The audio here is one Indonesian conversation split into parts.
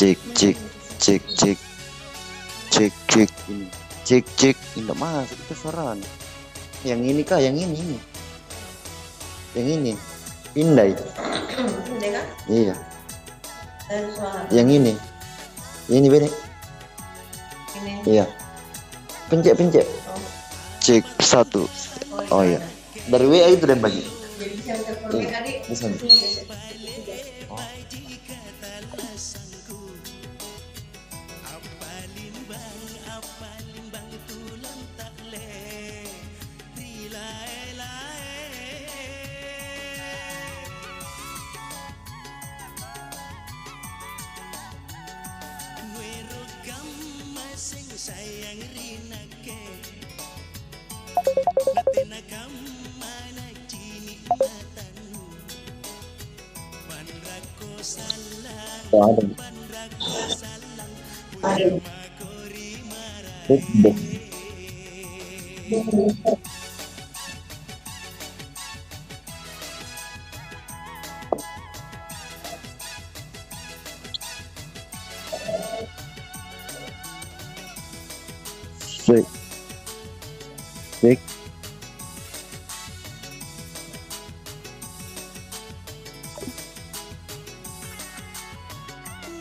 Cek cek cek cek cek cek ini cek cek tidak masuk itu suara. Yang ini kah? Yang ini. Yang ini. Pindai. Udah kan? Iya. Dan suara. Yang ini. Ini bene. Ini. Iya. Pencet. Oh. Cek 1. Oh iya. Dari WA itu dan bagi. Jadi bisa telepon Iya. adik. Bisa. Oh. Sayang rinake natena kamana cini matanu panrako salang panrako salang punya makori marai Cek. Cek.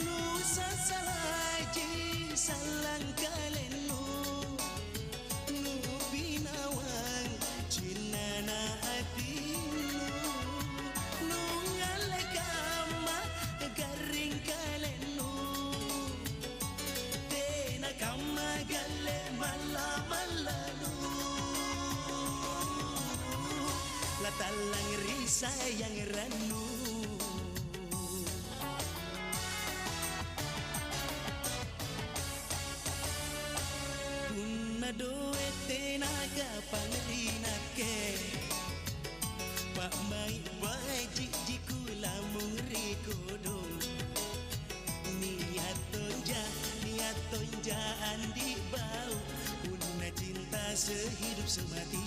nusa salaji salang kalenu nu binawang cinana hatinu nu ngalagama garing kalenu tena kamagale malamalanu latalang risa yang ranu punna doe tenaga pangrinake pak mai baji jiku lamung rikodong niat tonja andi bau punna cinta sehidup semati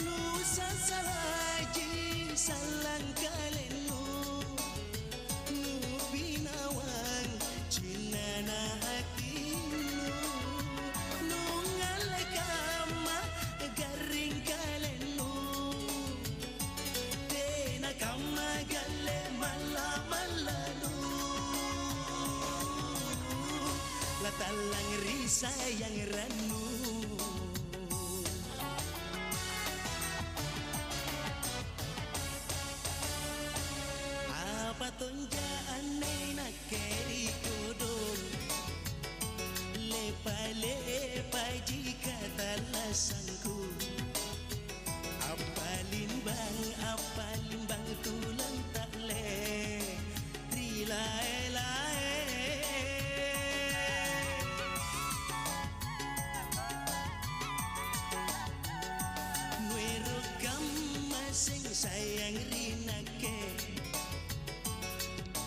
nusa salaji salang kalenu nu binawang cinana hatinu nu ngalagama garing kalenu tena kamagale malamalanu latalang risa yang ranu apa tonja aneh nak keri kodong lepa jika talasangku apalin bang tulang tak le rilae nuero masing sayang rinake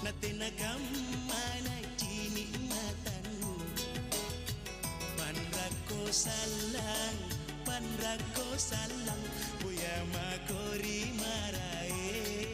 natena kamana cini matanu panrako salang buya makori marai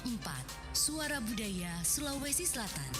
4, Suara Budaya Sulawesi Selatan.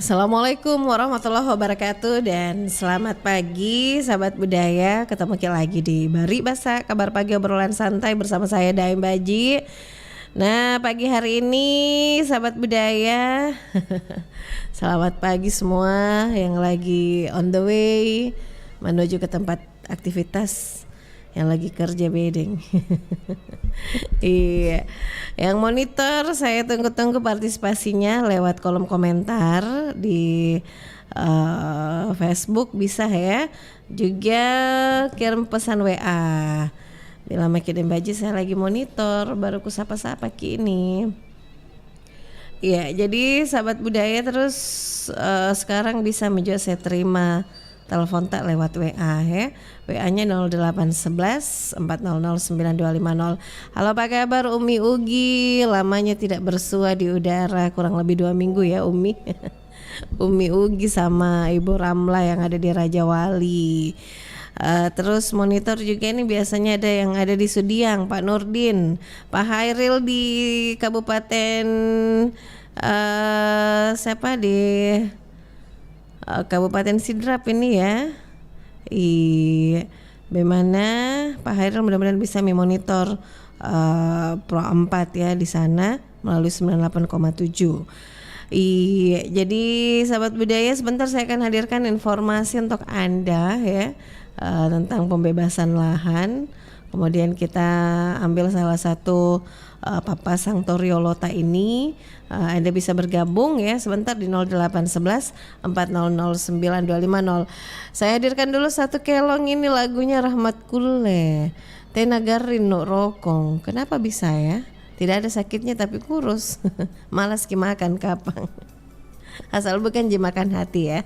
Assalamualaikum warahmatullahi wabarakatuh dan selamat pagi sahabat budaya. Ketemu lagi di Bari Basa, kabar pagi obrolan santai bersama saya Daim Baji. Nah, pagi hari ini sahabat budaya selamat pagi semua yang lagi on the way menuju ke tempat aktivitas, yang lagi kerja bedeng. Iya, yang monitor saya tunggu-tunggu partisipasinya lewat kolom komentar di Facebook bisa ya, juga kirim pesan WA. Bila makin baji saya lagi monitor, baru ku sapa-sapa kini. Iya, jadi sahabat budaya terus sekarang bisa juga saya terima telepon tak lewat WA ya. WA-nya 0811 400 9250. Halo, apa kabar Umi Ugi? Lamanya tidak bersua di udara, kurang lebih 2 minggu ya Umi. Umi Ugi sama Ibu Ramla yang ada di Raja Wali. Terus monitor juga ini biasanya ada yang ada di Sudiang, Pak Nurdin, Pak Hairil di Kabupaten siapa di Kabupaten Sidrap ini ya. Bagaimana Pak Hairil mudah-mudahan bisa memonitor Pro 4 ya di sana melalui 98,7. Jadi sahabat budaya, sebentar saya akan hadirkan informasi untuk Anda ya tentang pembebasan lahan. Kemudian kita ambil salah satu papas Sangtoriolota ini. Anda bisa bergabung ya sebentar di 0811 400 9250. Saya hadirkan dulu satu kelong ini, lagunya Rahmat Kulle, Tenagarin no Rokong. Kenapa bisa ya? Tidak ada sakitnya tapi kurus. Malas makan kapang. Asal bukan jemakan hati ya.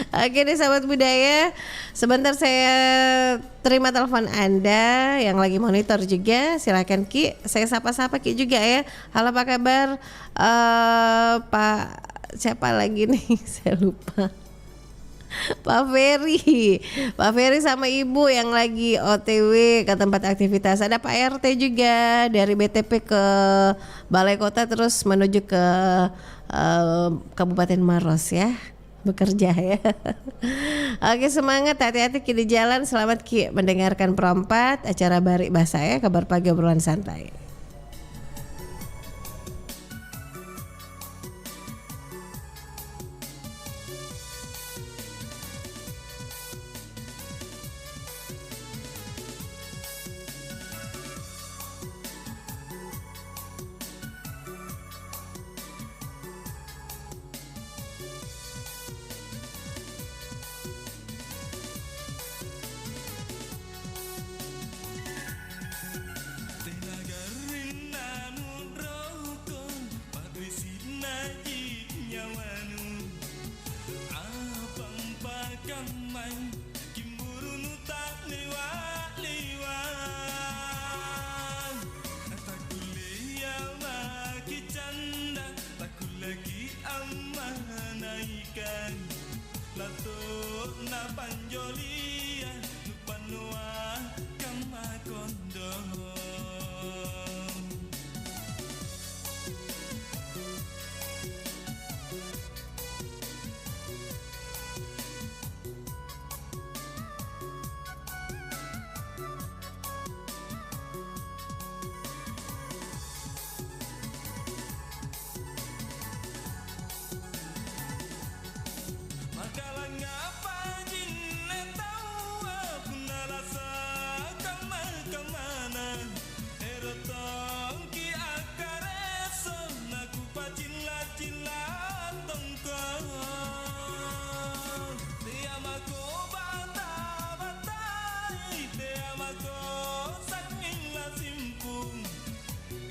Oke deh sahabat budaya, sebentar saya terima telepon Anda yang lagi monitor juga. Silakan Ki, saya sapa-sapa Ki juga ya. Halo, apa kabar Pak siapa lagi nih? Saya lupa. Pak Ferry sama Ibu yang lagi OTW ke tempat aktivitas. Ada Pak RT juga dari BTP ke Balai Kota terus menuju ke Kabupaten Maros ya, bekerja ya. Oke, semangat, hati-hati Ki di jalan. Selamat Ki mendengarkan Pro 4 acara Bari Basa ya, kabar pagi obrolan santai. Lato na panjolia, lupa Nupanua Kamakondo. Makalanga pajinne tawa punalasa kama-kamana erotong ki akareso naku pacilla-cilla tongkon tiamako bata-batai tiamako saking lasimpung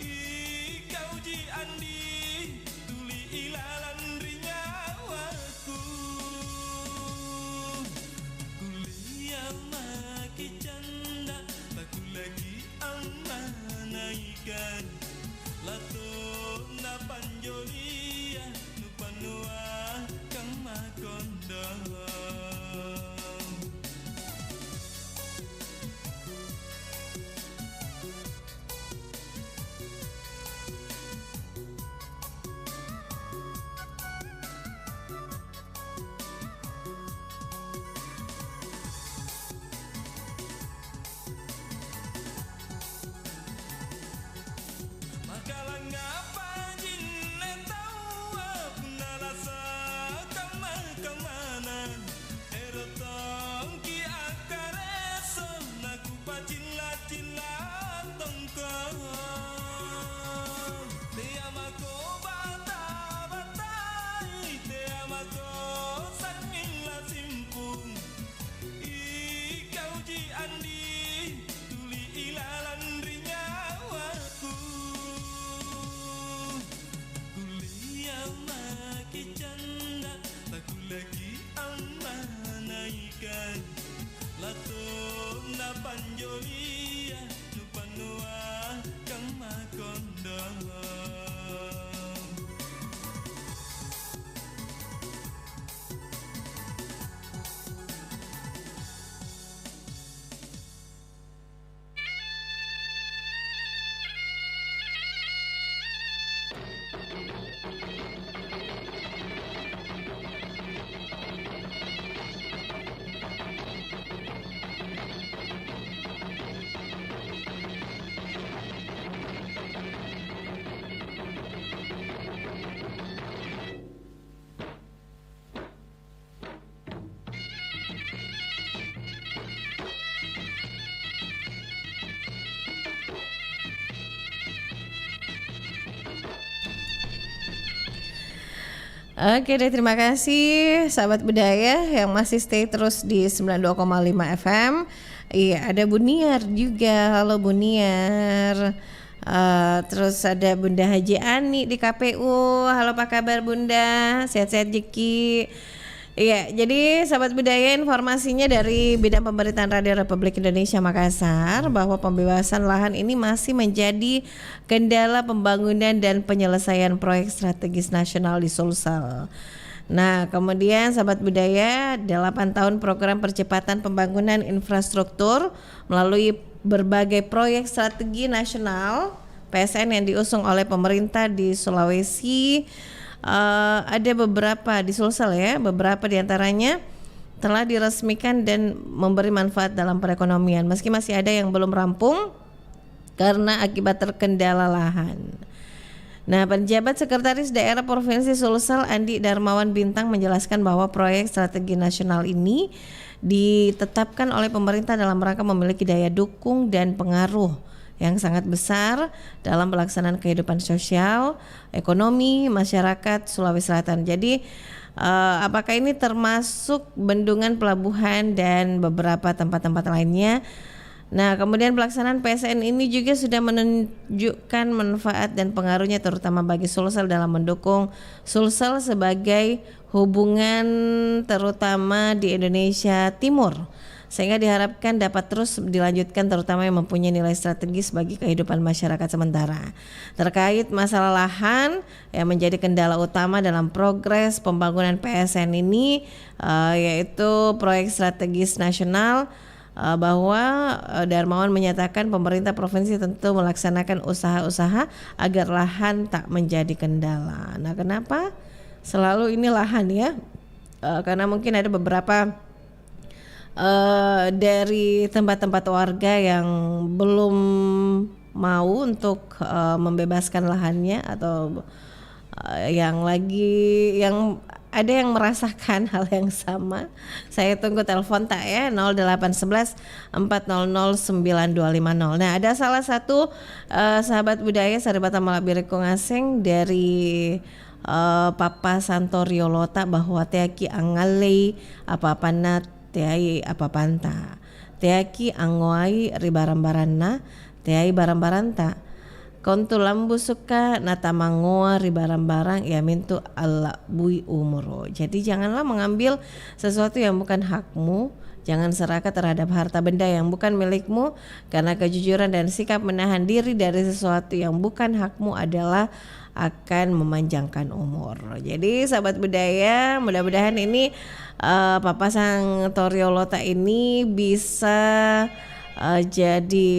ikau ji andi tuli ilalan rinyawaku kuliah maki canda baku lagi amanaikan lato na panjolia nupanua kamakondo. Makalanga pajinne tawa punalasa kama-kamana erotong ki akareso naku pacilla-cilla tongkon tiamako bata-batai tiamako saking lasimpung ikau ji andi tuli ilalan rinyawaku kuliah maki canda baku lagi amanaikan lato na panjolia nupanua kamakondo. Oke deh, terima kasih sahabat budaya yang masih stay terus di 92,5 FM. Iya, ada Buniar juga. Halo Buniar. Terus ada Bunda Haji Ani di KPU. Halo, apa kabar Bunda? Sehat-sehat Jeki. Iya, jadi sahabat budaya, informasinya dari Bidang Pemberitaan Radio Republik Indonesia Makassar bahwa pembebasan lahan ini masih menjadi kendala pembangunan dan penyelesaian proyek strategis nasional di Sulsel. Nah, kemudian sahabat budaya, 8 tahun program percepatan pembangunan infrastruktur melalui berbagai proyek strategi nasional PSN yang diusung oleh pemerintah di Sulawesi. Ada beberapa di Sulsel ya, beberapa diantaranya telah diresmikan dan memberi manfaat dalam perekonomian, meski masih ada yang belum rampung karena akibat terkendala lahan. Nah, penjabat Sekretaris Daerah Provinsi Sulsel Andi Darmawan Bintang menjelaskan bahwa proyek strategi nasional ini ditetapkan oleh pemerintah dalam rangka memiliki daya dukung dan pengaruh yang sangat besar dalam pelaksanaan kehidupan sosial, ekonomi, masyarakat Sulawesi Selatan. Jadi apakah ini termasuk bendungan, pelabuhan, dan beberapa tempat-tempat lainnya? Nah, kemudian pelaksanaan PSN ini juga sudah menunjukkan manfaat dan pengaruhnya terutama bagi Sulsel dalam mendukung Sulsel sebagai hubungan terutama di Indonesia Timur, sehingga diharapkan dapat terus dilanjutkan terutama yang mempunyai nilai strategis bagi kehidupan masyarakat sementara. Terkait masalah lahan yang menjadi kendala utama dalam progres pembangunan PSN ini yaitu proyek strategis nasional, bahwa Darmawan menyatakan pemerintah provinsi tentu melaksanakan usaha-usaha agar lahan tak menjadi kendala. Nah, kenapa selalu ini lahan ya? Karena mungkin ada beberapa dari tempat-tempat warga yang belum mau untuk membebaskan lahannya, atau yang ada yang merasakan hal yang sama. Saya tunggu telepon tak ya, 0811 400 9250. Nah, ada salah satu sahabat budaya Saribata Malabiriku Ngaseng dari Papa Santorio Lota bahwa teaki angalei apa-apana teai apa-panta. Teaki angoai ribaran-baranna teai barang-baranta. Kontu lambu suka natamangoa ribarang-barang ya mintu ala bui umuro. Jadi janganlah mengambil sesuatu yang bukan hakmu. Jangan serakah terhadap harta benda yang bukan milikmu, karena kejujuran dan sikap menahan diri dari sesuatu yang bukan hakmu adalah akan memanjangkan umur. Jadi sahabat budaya, mudah-mudahan ini Papa Sang Torio Lota ini bisa jadi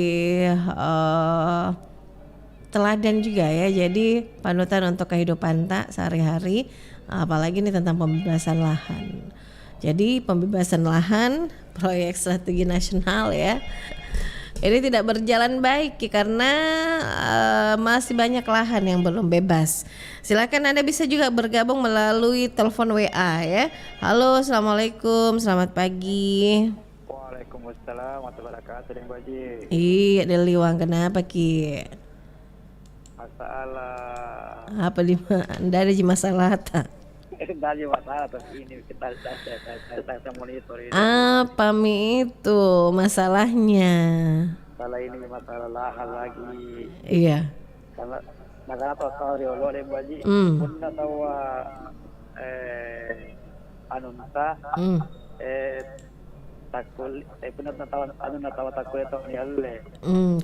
teladan juga ya, jadi panutan untuk kehidupan tak sehari-hari, apalagi ini tentang pembebasan lahan. Jadi pembebasan lahan proyek strategi nasional ya, ini tidak berjalan baik karena masih banyak lahan yang belum bebas. Silakan Anda bisa juga bergabung melalui telepon WA ya. Halo, assalamualaikum, selamat pagi. Waalaikumsalam warahmatullahi wabarakatuh, Deng Baji. Iya, Deli Wang, kenapa Ki? Masalah. Apa di Anda ada masalah tak? Dari masalah terus ini kita monitor ini. Apa mi itu masalahnya? Masalah ini masalah lahan lagi. Iya. Karena tahu Riolo Deng Baji. Pun tahu anunta takul pernah tahu takul itu nialle.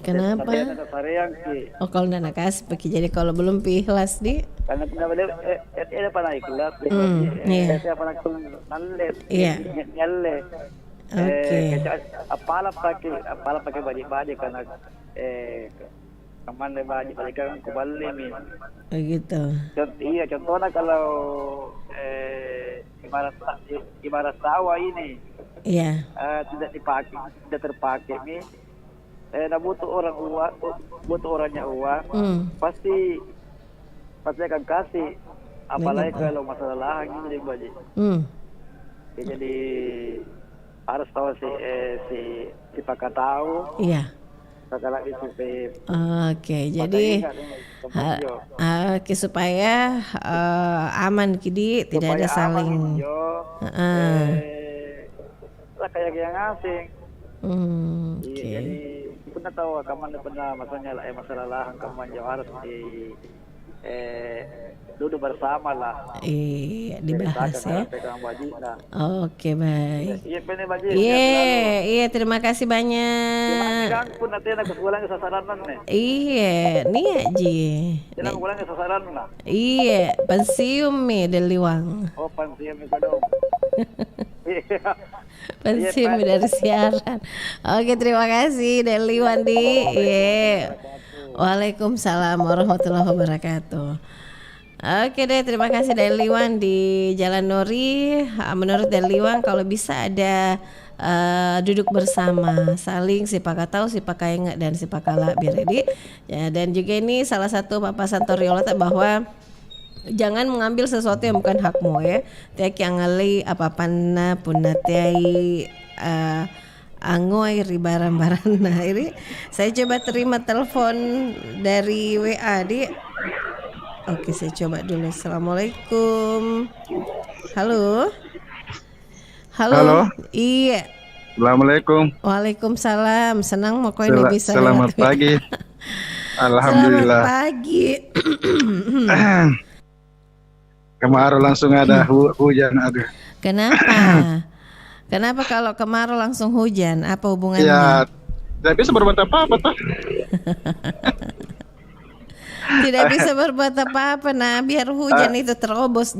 Kenapa? Oh, kalau nak kasih pakai, jadi kalau belum pihlas di. Karena tidak boleh ada pernah ikhlas. Iya. Saya pernah nalle. Iya. Nialle. Oke. Apalagi pakai baju karena kemana baju kan kembali mi. Begitu. Iya, contohnya kalau ibarat sawah ini. Iya. Tidak terpakai nih. Butuh orangnya uang. Pasti akan kasih. Apalagi kalau masalah lahan ini Baji. Jadi harus tahu si Pak tahu. Iya. Segala itu Oke, jadi supaya aman kidi, tidak ada saling. Kayak yang asing. Oke. Jadi pernah tahu pernah masalah lahan kamu harus duduk bersama lah. Iya, dibahas ya. Oke, baik. Iya, terima kasih banyak. Iya, nih Ji. Iya, pensiun mi Deliwang. Oh, pensiun mi dong. Pensiun dari siaran. Oke, terima kasih Deli Wandi. Iya. Waalaikumsalam warahmatullahi wabarakatuh. Oke deh, terima kasih Deli Wan di Jalan Nuri. Menurut Deli Wan kalau bisa ada duduk bersama, saling si pakatau, si pakainga dan si pakala biredi. Ya, dan juga ini salah satu Papa Santorio bahwa jangan mengambil sesuatu yang bukan hakmu ya. Tiak yang ngali apa-apana punatiai angoy ribaran-baran. Nah, ini saya coba terima telepon dari WA di. Oke, saya coba dulu. Assalamualaikum. Halo. Halo. Iya. Assalamualaikum. Waalaikumsalam. Senang mau ini bisa. Selamat pagi. Alhamdulillah. Selamat pagi. Kemarau langsung ada hujan, aduh. Kenapa? Kenapa kalau kemarau langsung hujan? Apa hubungannya? Ya, tidak bisa berbuat apa-apa toh. Tidak bisa berbuat apa-apa. Nah, biar hujan itu terobos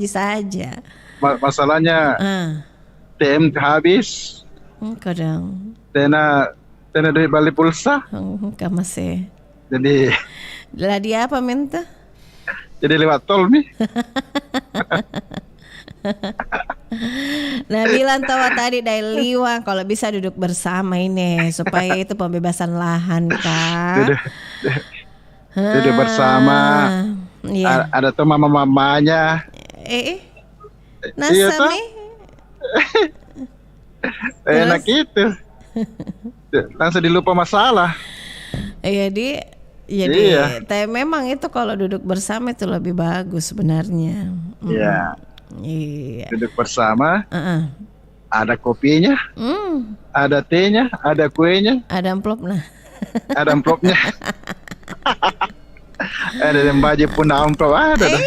Masalahnya TM habis. Kadang. tena duit balik pulsa. Kamase. Jadi Lah dia apa minta? lewat tol nih. Nah bilang tawa tadi dari Liwang kalau bisa duduk bersama ini supaya itu pembebasan lahan Kak. Duduk bersama. Iya. Ada tuh mama-mamanya. Iya Iya, toh? Nasami. Enak itu. Langsung dilupa masalah. Iya jadi Iya. tapi memang itu kalau duduk bersama itu lebih bagus sebenarnya. Iya. Iya. Duduk bersama. Heeh. Ada kopinya, ada tehnya, ada kuenya, Ada amplop nah. ada amplopnya. Ada yang baju pun amplop ada dah.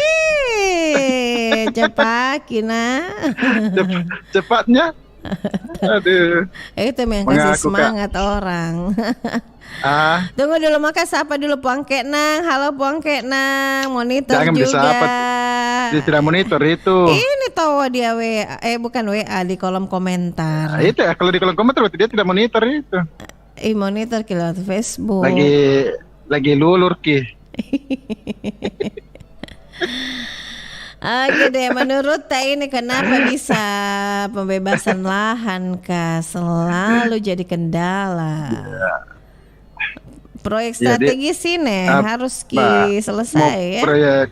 Cepat Kina. Cepatnya. Aduh. Itu yang kasih Mengaku, Kak. semangat orang. Tunggu dulu maka sapa dulu Puang Kenang. Halo Puang Kenang, monitor Jangan juga. disapa. Dia tidak monitor itu. Ini tahu dia WA, bukan WA di kolom komentar. Itu ya, kalau di kolom komentar berarti dia tidak monitor itu. Monitor lewat Facebook. Lagi lulur ki. Oke deh, menurut Teh ini kenapa bisa pembebasan lahan Kak selalu jadi kendala? Proyek strategis ini harus selesai ya. Proyek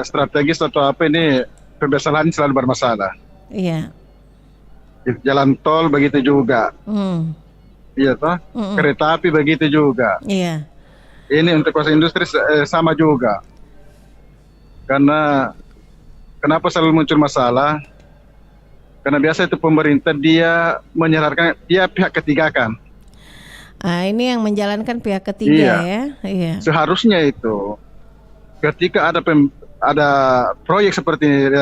strategis atau apa ini pembebasan lahan selalu bermasalah. Iya. Jalan tol begitu juga. Iya toh. Kereta api begitu juga. Iya. Ini untuk kawasan industri sama juga. Karena kenapa selalu muncul masalah? Karena biasa itu pemerintah dia menyerahkan, dia pihak ketiga kan. Ini yang menjalankan pihak ketiga ya. Iya. Seharusnya itu ketika ada proyek seperti ini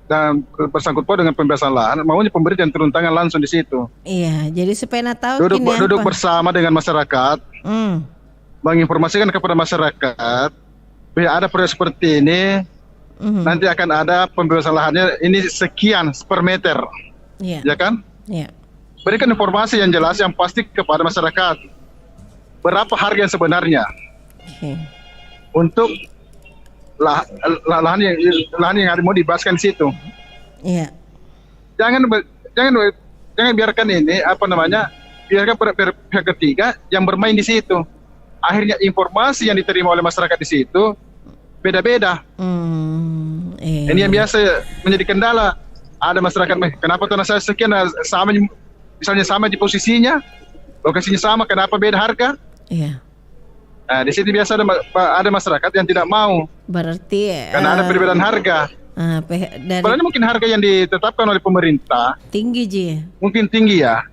dan bersangkut paut dengan pembebasan lahan, maunya pemerintah yang turun tangan langsung di situ. Iya, jadi supaya tahu duduk bersama dengan masyarakat, menginformasikan kepada masyarakat, ada proyek seperti ini, nanti akan ada pembebasan lahannya ini sekian per meter, ya kan? Iya. Berikan informasi yang jelas, yang pasti kepada masyarakat. Berapa harga yang sebenarnya untuk lahan yang mau dibebaskan di situ. Iya. Jangan biarkan ini biarkan pihak ketiga yang bermain di situ. Akhirnya informasi yang diterima oleh masyarakat di situ beda-beda. Ini yang biasa menjadi kendala. Ada masyarakat, kenapa tanah saya sekian misalnya sama di posisinya, lokasinya sama, kenapa beda harga? Iya. Nah, di sini biasa ada masyarakat yang tidak mau. Berarti karena ada perbedaan harga. Sebenarnya mungkin harga yang ditetapkan oleh pemerintah tinggi Ji. Mungkin tinggi ya.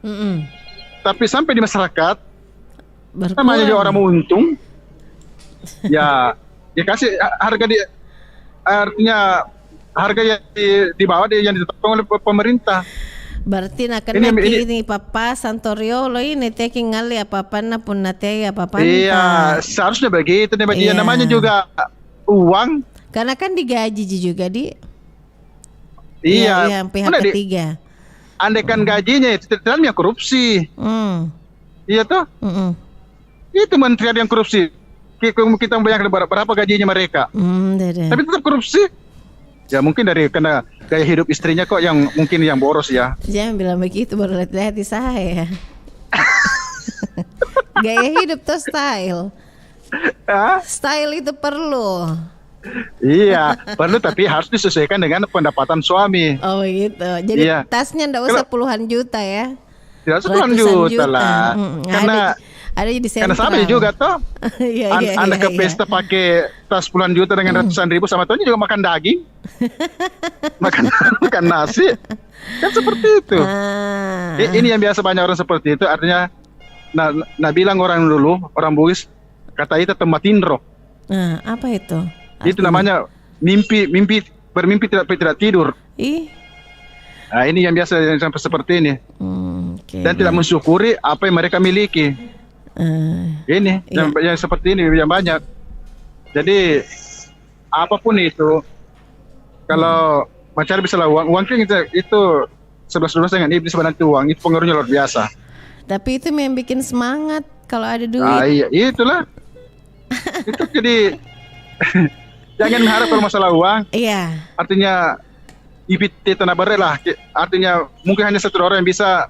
Tapi sampai di masyarakat namanya juga orang mau untung. ya kasih harga artinya harga yang di bawah yang ditetapkan oleh pemerintah. Berarti ini Papa Santoriolo ini taking ngali apa-apa na pun nate apa-apa. Iya, seharusnya begitu nih dia namanya juga uang. Karena kan digaji juga Iya, yang pihak ketiga. Andaikan gajinya itu dalamnya korupsi. Iya toh? Itu menteri yang korupsi. Kita bayangkan berapa gajinya mereka. Tapi tetap korupsi. Ya mungkin karena gaya hidup istrinya kok yang mungkin yang boros ya. Jangan bilang begitu, baru lihat di saya. Gaya hidup tuh style. Style itu perlu. Iya, perlu tapi harus disesuaikan dengan pendapatan suami. Oh gitu. Jadi tasnya ndak usah puluhan juta ya. Tidak puluhan juta lah. Ada di sentral. Karena sama juga toh. Anda ke pesta pakai tas puluhan juta dengan ratusan ribu, sama tuanya juga makan daging. makan nasi. Kan seperti itu. Ini yang biasa banyak orang seperti itu. Artinya bilang orang dulu, orang Bugis, kata itu tematindro. Apa itu? Itu namanya bermimpi tidak tidur. Nah, ini yang biasa sampai seperti ini. Dan tidak mensyukuri apa yang mereka miliki. Ini yang seperti ini yang banyak. Jadi apapun itu, kalau mencari bisa uang itu 11-12 dengan iblis sebenarnya uang itu pengaruhnya luar biasa. Tapi itu yang bikin semangat kalau ada duit. Iya, itulah. Itu jadi jangan mengharap kalau masalah uang. Iya. Artinya IPT tanah barat lah. Artinya mungkin hanya satu orang yang bisa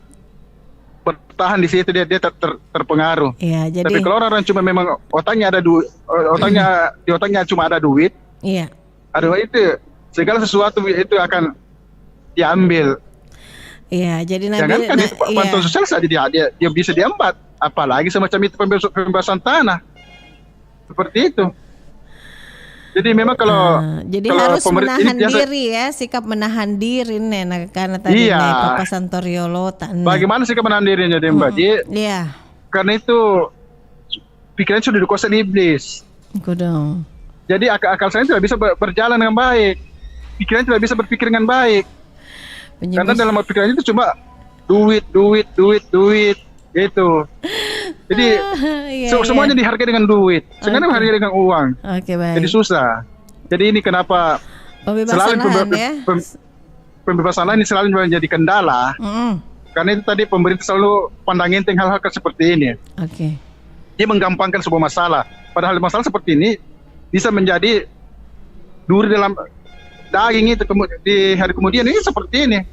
bertahan di situ, dia terpengaruh. Iya, jadi Tapi kalau orang cuma memang otaknya ada duit, di otaknya cuma ada duit. iya. Aduh, itu segala sesuatu itu akan diambil. Iya, jadi Jangan kan itu bantuan sosial saja dia bisa diembat, apalagi semacam itu pembebasan tanah. Seperti itu. Jadi memang kalau jadi kalau harus menahan ini biasa, diri ya, sikap menahan diri nih karena tadi Iya. Papa Santoriolo bagaimana sih menahan dirinya dia Mbak? Iya. Karena itu pikirannya sudah dikuasai iblis. Kudung. Jadi akal saya tidak bisa berjalan dengan baik. Pikirannya tidak bisa berpikir dengan baik. Karena dalam pikirannya itu cuma duit gitu. Jadi semuanya dihargai dengan duit. Sekarang dihargai dengan uang. Oke, baik. Jadi susah. Jadi ini kenapa Pembebasan lahan ya. Pembebasan lahan ini selalu menjadi kendala. Karena itu tadi pemerintah selalu pandang enteng hal-hal seperti ini. Oke. Dia menggampangkan sebuah masalah. Padahal masalah seperti ini bisa menjadi duri dalam daging itu di hari kemudian ini seperti ini.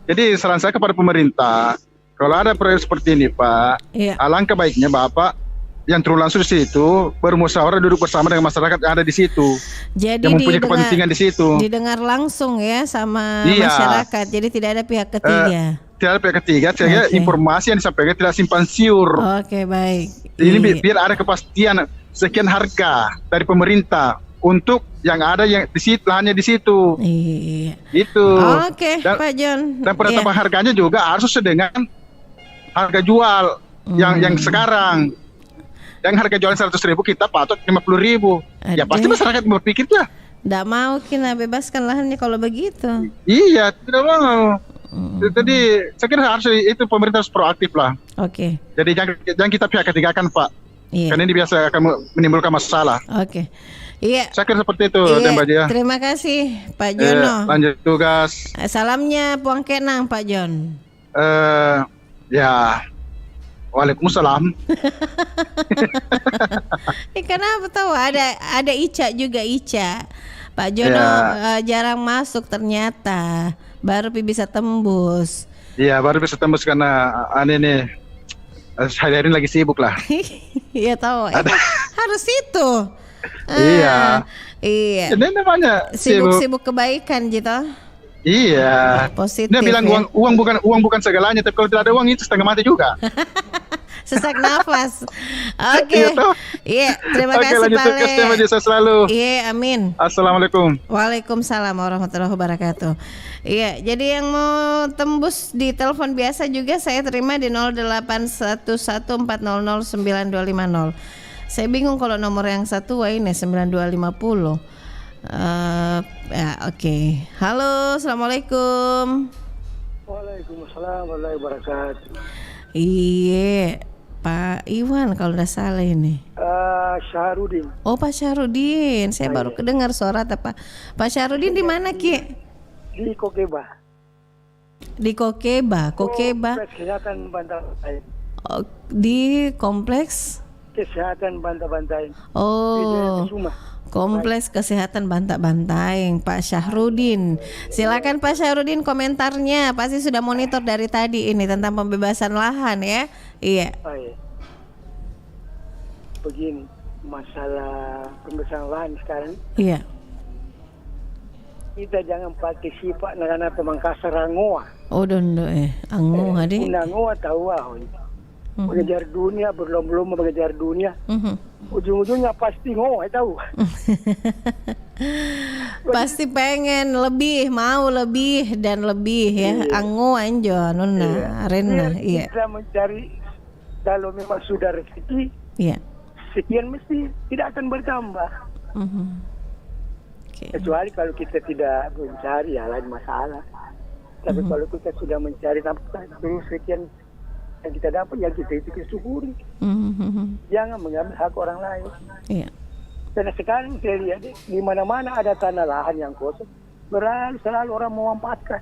Jadi saran saya kepada pemerintah, kalau ada proyek seperti ini Pak, alangkah baiknya Bapak yang turun langsung di situ bermusyawarah, duduk bersama dengan masyarakat yang ada di situ. Jadi yang mempunyai kepentingan di situ. Didengar langsung ya sama masyarakat. Jadi tidak ada pihak ketiga. Tidak ada pihak ketiga, sehingga informasi yang disampaikan tidak simpang siur. Oke, baik. Ini biar ada kepastian sekian harga dari pemerintah untuk yang ada yang di situ, lahannya di situ. Iya. Itu. Oke, Pak John. Dan penetapan harganya juga harus sesuai dengan harga jual yang sekarang. Yang harga jualan 100.000 kita patok 50.000. Ya pasti masyarakat berpikir lah. Nggak mau kita bebaskan lahannya kalau begitu. Iya, tidak mau. Jadi saya kira harus itu pemerintah harus proaktif lah. Oke. Jadi jangan kita pihak ketiga kan Pak. Iya. Karena ini biasa akan menimbulkan masalah. Oke. Iya. Saya kira seperti itu, Iya. Mbak Jia. Terima kasih Pak Jono. Lanjut tugas. Salamnya Puang Kenang Pak Jon. Ya. Waalaikumsalam. Kenapa tahu ada Ica juga Ica. Pak Jono jarang masuk ternyata. Baru bisa tembus. Iya, baru bisa tembus karena aneh nih. Hari-hari lagi sibuk lah. Iya tahu. Harus itu. Iya. Iya. Ini namanya sibuk kebaikan gitu. Iya. Positif. Dia bilang ya? uang bukan segalanya, tapi kalau tidak ada uang itu setengah mati juga. Sesak nafas. Oke. Iya, terima kasih lanjut Pak tugas tema jasa selalu. Iya, amin. Assalamualaikum. Waalaikumsalam warahmatullahi wabarakatuh. Iya, jadi yang mau tembus di telepon biasa juga saya terima di 0811400950. Saya bingung kalau nomor yang satu ini 9250. Ya, oke. Halo, assalamualaikum. Waalaikumsalam warahmatullahi wabarakatuh. Iya, Pak Iwan kalau nggak salah ini. Syahrudin. Oh, Pak Syahrudin. Saya baru kedengar suara apa. Pak Syahrudin di mana Ki? Di Kokeba. Di Kokeba. Kesehatan Bantai. Oh, di kompleks Kesehatan Bantai. Oh, Kompleks Kesehatan Bantai, Pak Syahrudin. Silakan Pak Syahrudin komentarnya. Pasti sudah monitor dari tadi ini tentang pembebasan lahan ya. Iya. Begini, masalah pembebasan lahan sekarang. Iya. Kita jangan pakai sifat negara pemangkasar angoa. Oh dondo angoa deh. Angoa tahu mengejar dunia, berlomba-lomba mengejar dunia. Ujung-ujungnya pasti ngoa tahu. Pasti pengen lebih, mau lebih dan lebih ya. Ango anjo nona rena iya. Kita mencari kalau memang sudah rezeki. Iya. Sekian mesti tidak akan bertambah. Kecuali kalau kita tidak mencari ya lain masalah. Tapi kalau kita sudah mencari sampai terus sekian yang kita dapat yang kita itu syukuri. Jangan mengambil hak orang lain. Iya. Karena sekarang saya lihat di mana-mana ada tanah lahan yang kosong, selalu orang memanfaatkan.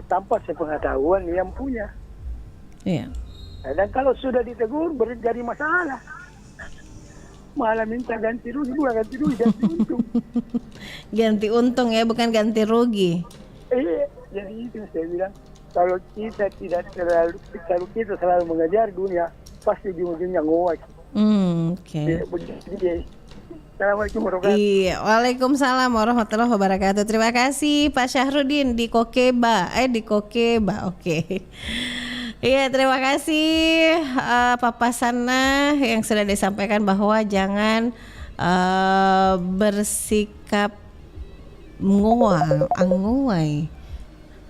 Tanpa sepengetahuan yang punya. Iya. Dan kalau sudah ditegur jadi masalah. Malah minta ganti rugi, ganti untung. Ganti untung ya, bukan ganti rugi. Jadi itu saya bilang, kalau kita tidak selalu mengajar dunia, pasti ujung-ujungnya nguak. Oke. Jadi, Assalamualaikum warahmatullahi wabarakatuh. Iya, Waalaikumsalam warahmatullahi wabarakatuh. Terima kasih Pak Syahrudin di Kokeba. Oke. Iya, terima kasih papasannya yang sudah disampaikan bahwa jangan bersikap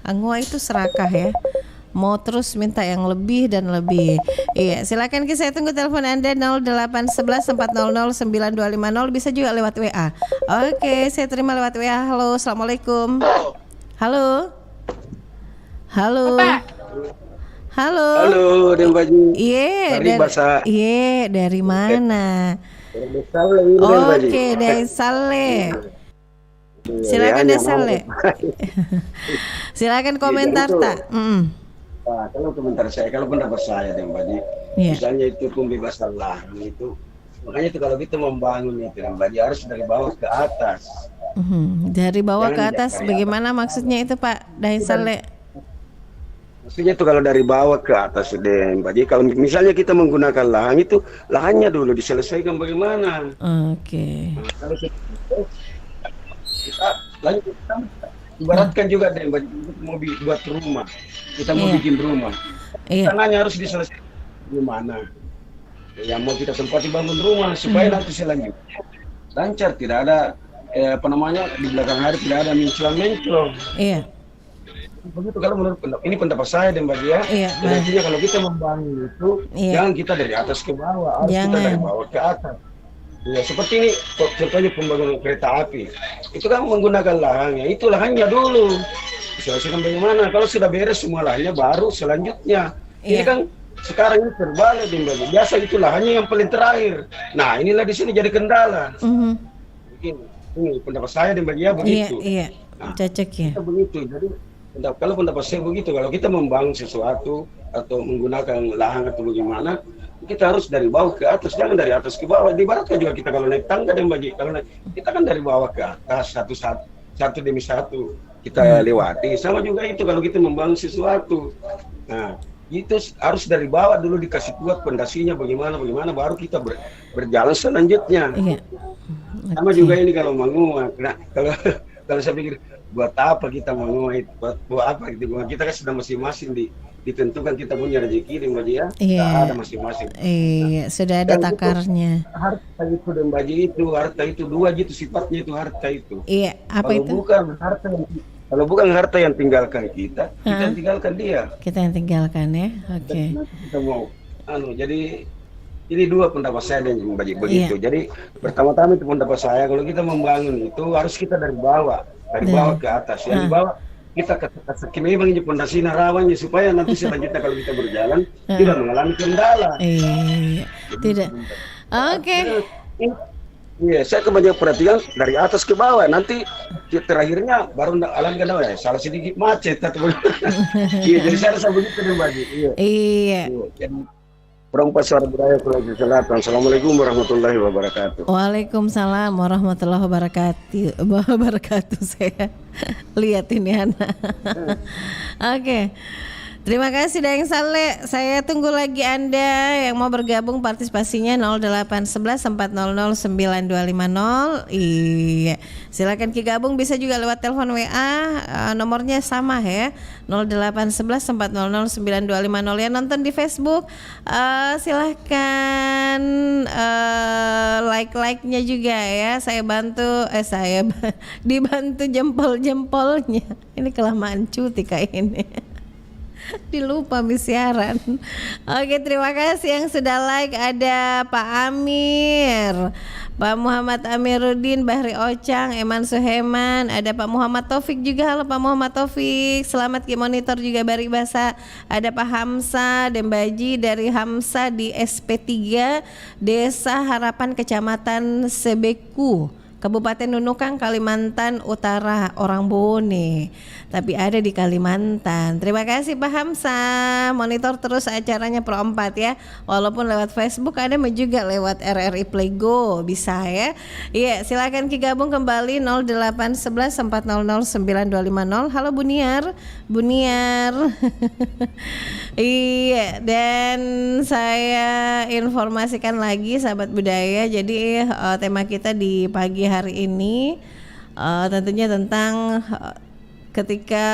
angguai itu serakah ya. Mau terus minta yang lebih dan lebih. Iya, silakan saya tunggu telepon Anda 0811 400 9250, bisa juga lewat WA. Oke, saya terima lewat WA. Halo, Assalamualaikum. Halo. Halo. Halo. Halo, Dembaji. Iya, dari mana? Dari Saleh. Oke, dari Saleh. Silakan deh Saleh. Silakan komentar tak? Nah, kalau komentar saya, kalau pendapat saya Dembaji, misalnya itu pembebasan lahan itu, makanya itu kalau kita membangun itu Dembaji harus dari bawah ke atas. Dari bawah ke atas, bagaimana maksudnya itu Pak Dahi Saleh? Maksudnya itu kalau dari bawah ke atas Dembaji, kalau misalnya kita menggunakan lahan itu, lahannya dulu diselesaikan bagaimana? Oke. Nah, kalau kita lanjut, ibaratkan juga Dembaji, mau buat rumah, kita mau bikin rumah, tanahnya harus diselesaikan gimana? Yang mau kita tempati bangun rumah supaya nanti selanjutnya lancar, tidak ada di belakang hari tidak ada menclong. Iya. Begitu kalau menurut ini pendapat saya Dembaji ya. Artinya kalau kita membangun itu jangan kita dari atas ke bawah, harus kita dari bawah ke atas. Ya seperti ini contohnya pembangunan kereta api, itu kan menggunakan lahannya, itu lahannya dulu diselesaikan bagaimana. Kalau sudah beres semua lahannya baru selanjutnya. Ini kan sekarang ini terbalik Dembaji. Biasa itu lahannya yang paling terakhir. Nah inilah di sini jadi kendala. Ini pendapat saya Dembaji ya begitu. Iya. Nah, cocok ya. Begitu. Jadi kalau pendapat saya begitu, kalau kita membangun sesuatu atau menggunakan lahan atau bagaimana, kita harus dari bawah ke atas, jangan dari atas ke bawah. Diibaratkan juga kita kalau naik tangga Dembaji, kita kan dari bawah ke atas satu demi satu kita lewati. Sama juga itu kalau kita membangun sesuatu. Nah, itu harus dari bawah dulu dikasih kuat pondasinya bagaimana baru kita berjalan selanjutnya. Sama juga ini kalau menguat. Nah, kalau saya pikir buat apa kita menguat, buat apa gitu. Kita kan sudah masing-masing ditentukan kita punya rezeki Dembaji ya. Ada masing-masing. Iya, sudah ada takarnya. Harta itu Dembaji itu, harta itu dua gitu sifatnya itu harta itu. Iya, apa kalau itu? Kalau bukan harta yang tinggalkan kita yang tinggalkan dia. Kita yang tinggalkan ya. Oke. Kita mau jadi ini dua pendapat saya dan Dembaji begitu. Jadi pertama-tama itu pendapat saya, kalau kita membangun itu harus kita dari bawah ke atas. Yang di bawah kita katakan memang ini pondasi rawannya supaya nanti selanjutnya kalau kita berjalan tidak mengalami kendala. Tidak. Oke. Iya, saya kebanyakan perhatian dari atas ke bawah. Nanti terakhirnya baru alami kendala ya. Salah sedikit macet atau jadi saya rasa begitu Dembaji. Iya. Perempat Suara Budaya Sulawesi Selatan. Assalamualaikum warahmatullahi wabarakatuh. Waalaikumsalam warahmatullahi wabarakatuh. Saya lihat ini anak. Oke. Terima kasih Daeng Saleh. Saya tunggu lagi Anda yang mau bergabung, partisipasinya 0811 400 9250. Iya. Silakan gabung, bisa juga lewat telepon WA. Nomornya sama ya. 0811 400 9250. Yang nonton di Facebook silahkan like-nya juga ya. Saya dibantu jempol-jempolnya. Ini kelamaan cuti kayak ini. Dilupa siaran. Oke, terima kasih yang sudah like. Ada Pak Amir, Pak Muhammad Amiruddin, Bahri Ocang, Eman Suheman, ada Pak Muhammad Taufik juga. Halo Pak Muhammad Taufik, selamat monitor juga Bari Basa. Ada Pak Hamsa Dembaji dari Hamsa di SP3 Desa Harapan Kecamatan Sebeku, Kabupaten Nunukan, Kalimantan Utara, orang Bone, tapi ada di Kalimantan. Terima kasih Pak Hamsa, monitor terus acaranya Pro 4 ya. Walaupun lewat Facebook, ada juga lewat RRI Playgo, bisa ya. Iya, silakan Ki gabung kembali 0811 400 9250. Halo Buniar. Iya, dan saya informasikan lagi sahabat budaya. Jadi tema kita di pagi hari ini tentunya tentang ketika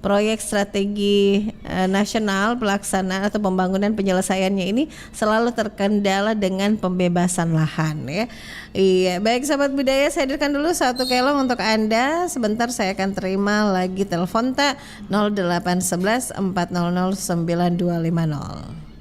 proyek strategi nasional pelaksanaan atau pembangunan penyelesaiannya ini selalu terkendala dengan pembebasan lahan ya. Iya, baik sahabat budaya, saya hadirkan dulu satu kelong untuk Anda. Sebentar saya akan terima lagi telepon 0811 400 9250.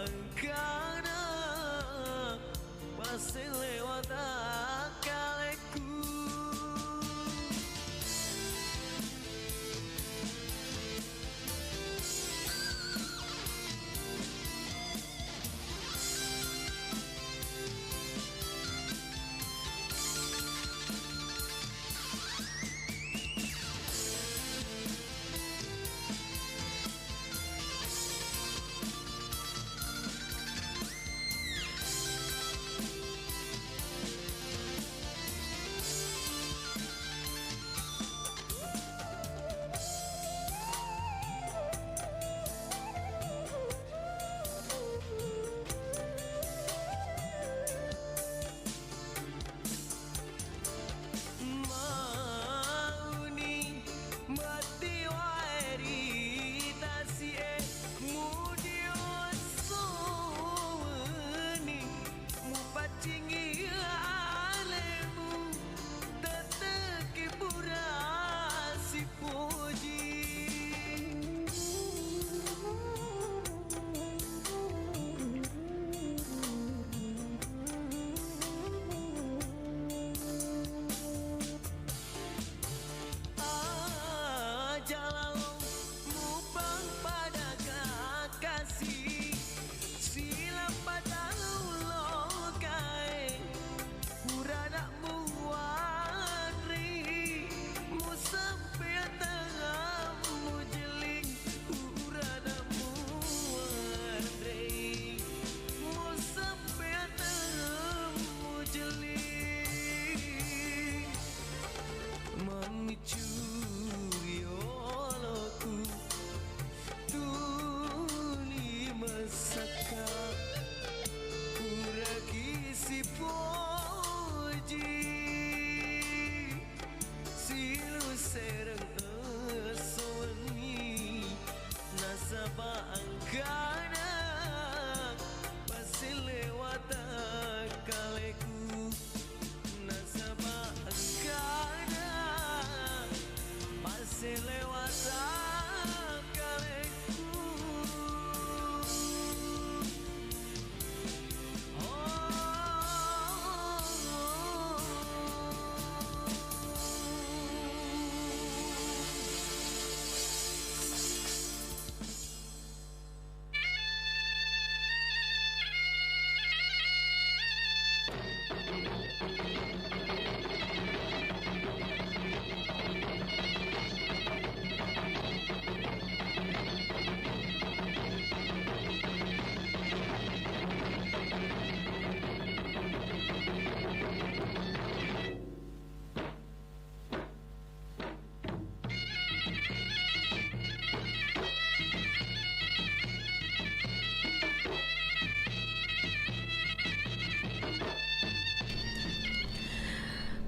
Angkana pasti lewat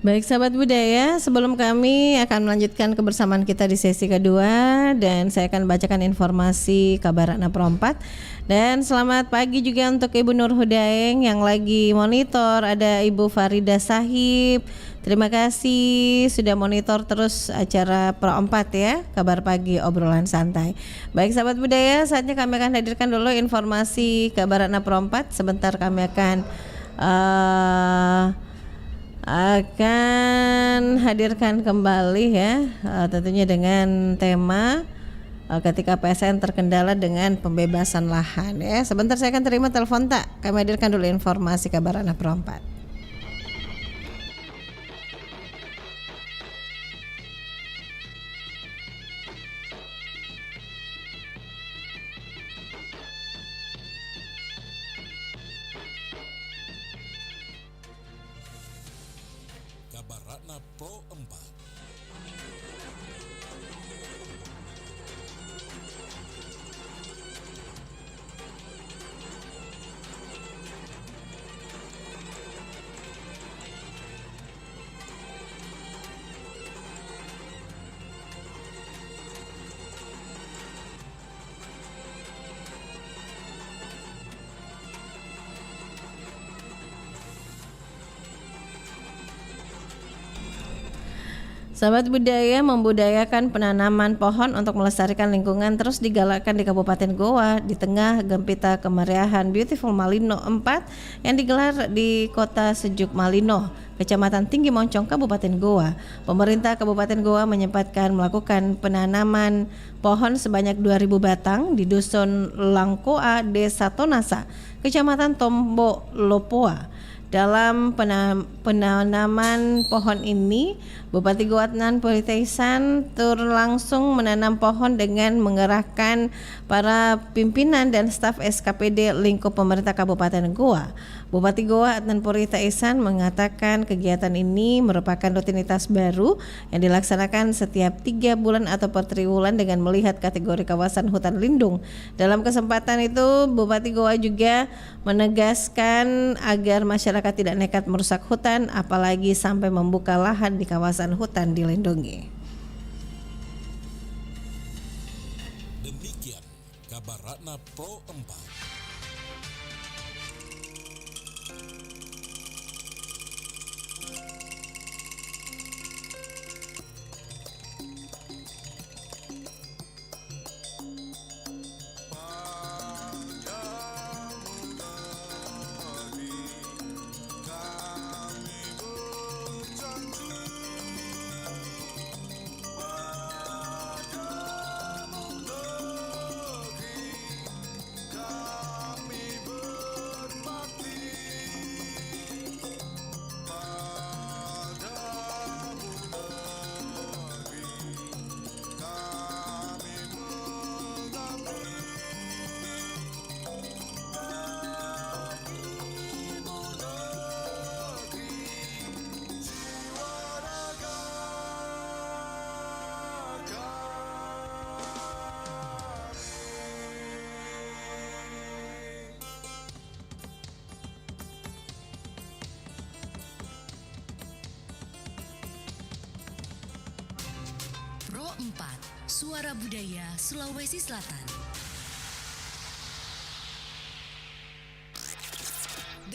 Baik sahabat budaya, sebelum kami akan melanjutkan kebersamaan kita di sesi kedua dan saya akan bacakan informasi kabar anak perempat. Dan selamat pagi juga untuk Ibu Nur Hudaeng yang lagi monitor, ada Ibu Farida Sahib. Terima kasih sudah monitor terus acara Pro 4 ya, kabar pagi obrolan santai. Baik sahabat budaya, saatnya kami akan hadirkan dulu informasi kabar anak Pro 4. Sebentar kami akan hadirkan kembali ya, tentunya dengan tema ketika PSN terkendala dengan pembebasan lahan ya. Sebentar saya akan terima telepon tak. Kami hadirkan dulu informasi kabar anak Pro 4. Kabar Ratna Pro 4. Sahabat budaya, membudayakan penanaman pohon untuk melestarikan lingkungan terus digalakkan di Kabupaten Goa di tengah gempita kemeriahan Beautiful Malino 4 yang digelar di Kota Sejuk Malino, Kecamatan Tinggi Moncong, Kabupaten Goa. Pemerintah Kabupaten Goa menyempatkan melakukan penanaman pohon sebanyak 2.000 batang di Dusun Langkoa, Desa Tonasa, Kecamatan Tombo Lopoa. Dalam penanaman pohon ini, Bupati Goa Adnan Puritesan turun langsung menanam pohon dengan mengerahkan para pimpinan dan staf SKPD lingkup pemerintah Kabupaten Goa. Bupati Goa Adnan Puritesan mengatakan kegiatan ini merupakan rutinitas baru yang dilaksanakan setiap 3 bulan atau per triwulan dengan melihat kategori kawasan hutan lindung. Dalam kesempatan itu, Bupati Goa juga menegaskan agar masyarakat tidak nekat merusak hutan, apalagi sampai membuka lahan di kawasan hutan dilindungi. Demikian kabar Ratna Pro 4. Pro 4, Suara Budaya Sulawesi Selatan.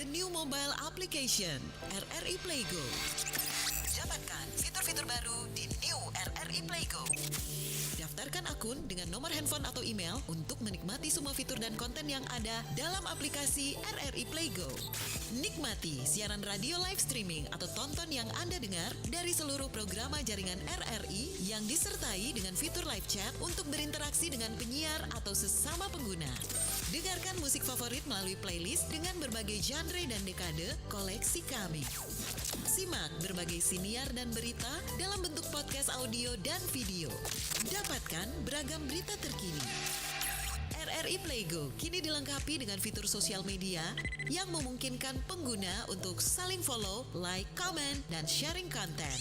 The new mobile application RRI Playgo. Dapatkan fitur-fitur baru di new RRI Playgo. Daftarkan akun dengan nomor handphone atau email untuk menikmati semua fitur dan konten yang ada dalam aplikasi RRI Playgo. Nikmati siaran radio live streaming atau tonton yang Anda dengar dari seluruh program jaringan RRI yang disertai dengan fitur live chat untuk berinteraksi dengan penyiar atau sesama pengguna. Dengarkan musik favorit melalui playlist dengan berbagai genre dan dekade koleksi kami. Simak berbagai siniar dan berita dalam bentuk podcast audio dan video. Dapatkan beragam berita terkini. RRI Playgo kini dilengkapi dengan fitur sosial media yang memungkinkan pengguna untuk saling follow, like, comment, dan sharing konten.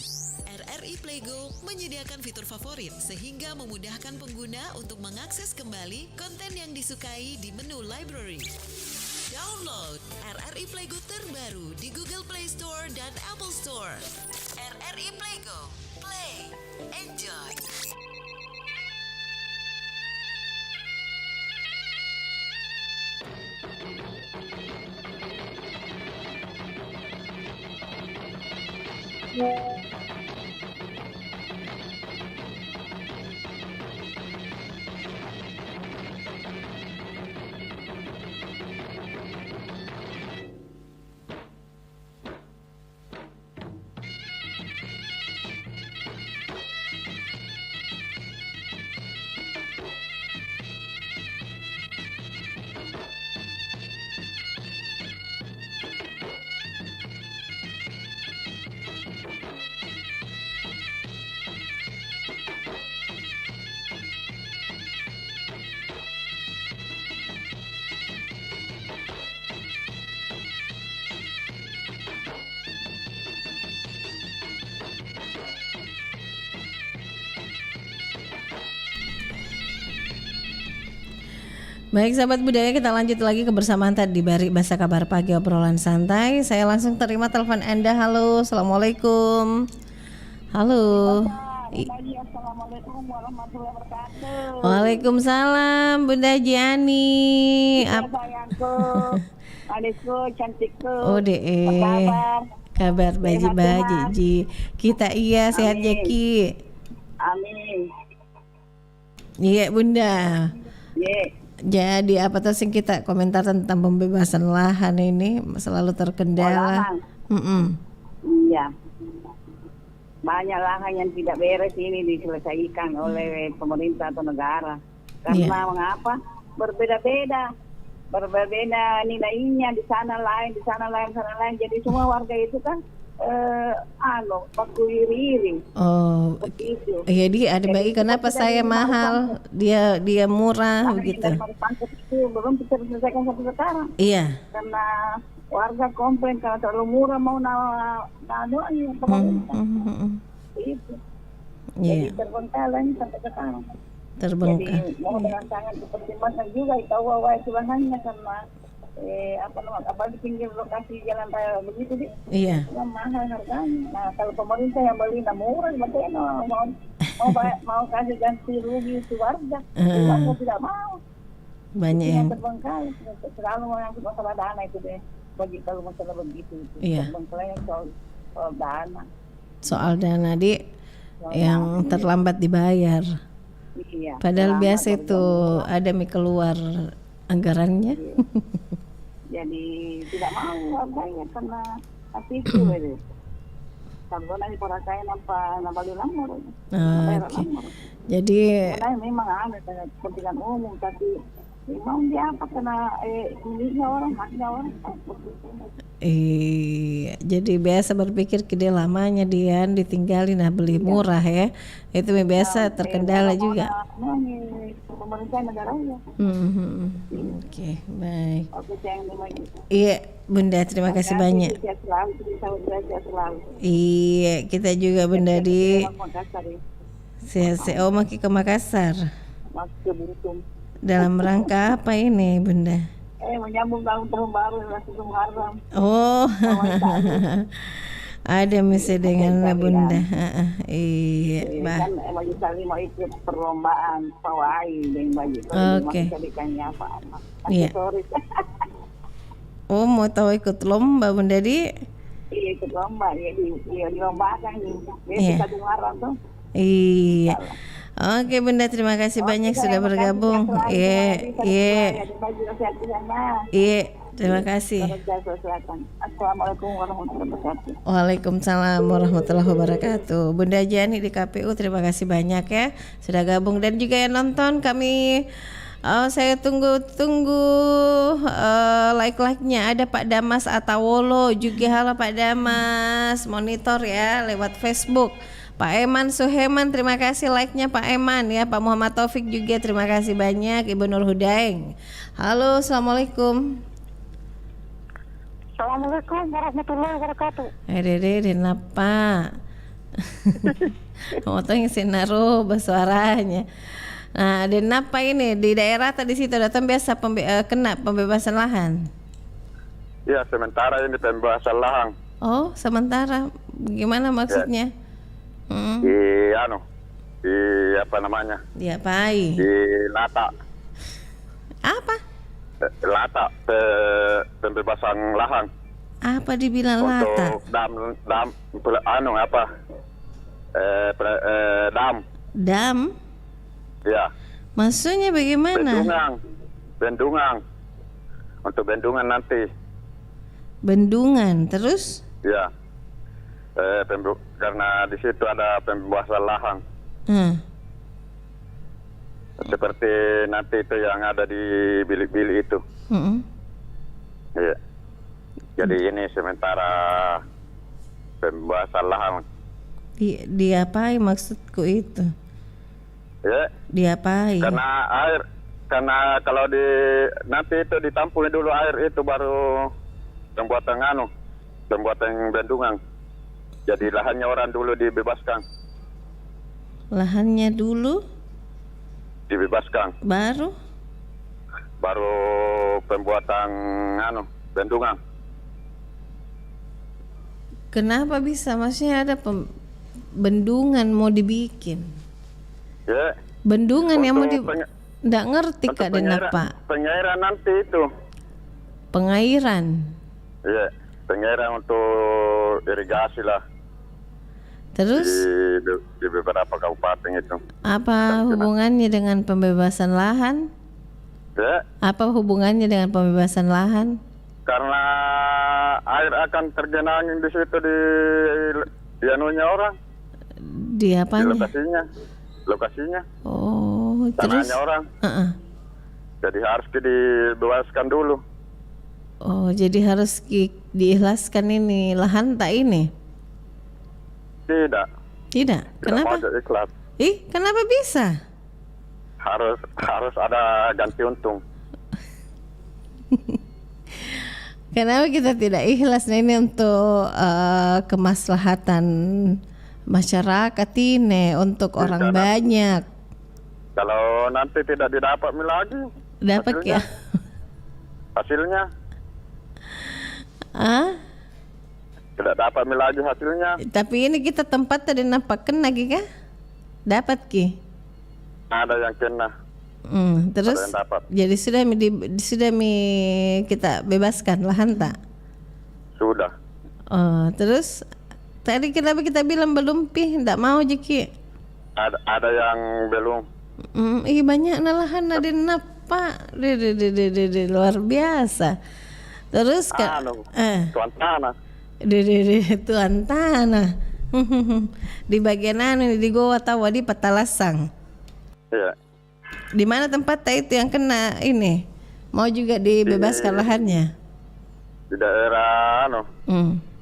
RRI Playgo menyediakan fitur favorit sehingga memudahkan pengguna untuk mengakses kembali konten yang disukai di menu library. Download Download RRI Playgo terbaru di Google Play Store dan Apple Store. RRI Playgo, play, enjoy. Baik sahabat budaya, kita lanjut lagi kebersamaan tadi di Bahasa Kabar Pagi obrolan santai. Saya langsung terima telepon Anda. Halo, assalamualaikum. Halo. Assalamualaikum warahmatullahi wabarakatuh. Waalaikumsalam Bunda Jiani. Sayangku, adikku, cantikku. Oh deh. Kabar baji. Kita iya sehat Jeki. Amin. Iya Bunda. Iya. Jadi apa tuh sih kita komentar tentang pembebasan lahan ini selalu terkendala. Iya. Banyak lahan yang tidak beres ini diselesaikan oleh pemerintah atau negara. Karena mengapa? Berbeda-beda nilainya, di sana lain. Jadi semua warga itu kan baku iri. Oh, jadi ada bagi kenapa saya mahal, dia murah begitu. Belum bisa diselesaikan sampai sekarang. Iya. Karena warga komplain kalau terlalu murah mau nadoanya pemerintah. Itu. Jadi terbengkalai sampai sekarang. Jadi mau dengan sangat dipertimbangkan juga itu awal sebenarnya karena apa di pinggir lokasi jalan raya begitu sih. Iya. Mahal harganya. Nah kalau pemerintah yang beli murah, berarti mau kasih ganti rugi itu warga. Warga tidak mau. Banyak yang terbengkalai. Selalu mengangkut masalah dana itu deh. Bagi kalau masalah begitu itu. Iya. Terbengkalai soal dana. Soal dana yang terlambat dibayar. Iya. Padahal biasa itu ada keluar anggarannya. Iya. Jadi tidak mau warganya karena hati itu itu. Kalau nanti para kaya nampak di lamor. Oke. Jadi karena memang ada kepentingan umum tapi mau dia apa kena miliknya orang, haknya orang. Jadi biasa berpikir dia lamanya dia ditinggalin beli murah ya. Itu biasa terkendala juga. Pemerintah negaranya. Oke, baik. Iya, Bunda, terima kasih banyak. Iya, kita juga Bunda di Maki ke Makassar. Dalam rangka apa ini, Bunda? Menyambung tahun baru Rasul Muharram. Oh. Ada misi dengan Bunda. Iya, kan baju tali mau ikut perlombaan pawai dengan baju. Oke. Apa? Iya. Oh, mau tahu ikut lomba Bunda di? Iya ikut lomba, di lomba kan di Satu Muharram tuh. Iya. Oke Bunda, terima kasih banyak sudah bergabung. Iya. Terima kasih. Assalamualaikum warahmatullahi wabarakatuh. Waalaikumsalam warahmatullahi wabarakatuh. Bunda Jani di KPU, terima kasih banyak ya sudah gabung dan juga yang nonton kami. Saya tunggu like-nya. Ada Pak Damas Atawolo juga. Halo Pak Damas, monitor ya lewat Facebook. Pak Eman Suheman, terima kasih like-nya Pak Eman ya. Pak Muhammad Taufik juga terima kasih banyak. Ibu Nur Hudaeng. Halo, assalamualaikum. Assalamualaikum warahmatullahi wabarakatuh. Dede, kenapa? Mau tanya sinaro bersuaranya. Nah, dan apa ini di daerah tadi situ datang biasa kena pembebasan lahan. Iya, sementara ini pembebasan lahan. Oh, sementara. Gimana maksudnya? Di di apa namanya? Diapain? Di Lata. Apa? Lata pembebasan lahan. Apa dibilang lata? Untuk dam apa? Dam. Dam? Ya. Maksudnya bagaimana? Bendungan. Untuk bendungan nanti. Bendungan, terus? Ya. Karena di situ ada pembebasan lahan. Seperti nanti itu yang ada di bilik-bilik itu. Iya. Jadi ini sementara pembebasan lahan. Diapain maksudku itu? Ya. Diapain? Karena kalau nanti itu ditampung dulu air itu baru pembuatan bendungan. Jadi lahannya orang dulu dibebaskan. Lahannya dulu dibebaskan. Baru pembuatan bendungan. Kenapa bisa? Maksudnya ada bendungan mau dibikin? Ya. Bendungan yang mau nggak ngerti Kak Denapa. Pengairan nanti itu. Pengairan. Iya, pengairan untuk irigasi lah. Terus? Di beberapa kabupaten itu. Apa hubungannya dengan pembebasan lahan? Ya. Apa hubungannya dengan pembebasan lahan? Karena air akan tergenang di situ di anunya orang. Di apanya? Di lokasinya. Oh, tanahnya terus? Orang. Jadi harus dibebaskan dulu. Oh, jadi harus diikhlaskan ini lahan tak ini? Tidak. Kenapa? Ikhlas. Kenapa bisa? Harus ada ganti untung. Kenapa kita tidak ikhlas? Nah, ini untuk kemaslahatan masyarakat ini, untuk orang banyak. Kalau nanti tidak didapat lagi. Dapat ya? Hasilnya? Tidak dapat lagi hasilnya. Tapi ini kita tempat tadi nampak kena kah? Dapat ki? Ada yang kena. Terus jadi sudah kita bebaskan lahan tak? Sudah. Terus tadi kenapa kita bilang belum tidak mau Jeki? Ada yang belum. Banyak lahan ada napa? Luar biasa. Terus tuan tanah. Tuan tanah. Di bagian di Goa tahu di Petalasang. Iya. Di mana tempat itu yang kena ini? Mau juga dibebaskan lahannya? Di daerah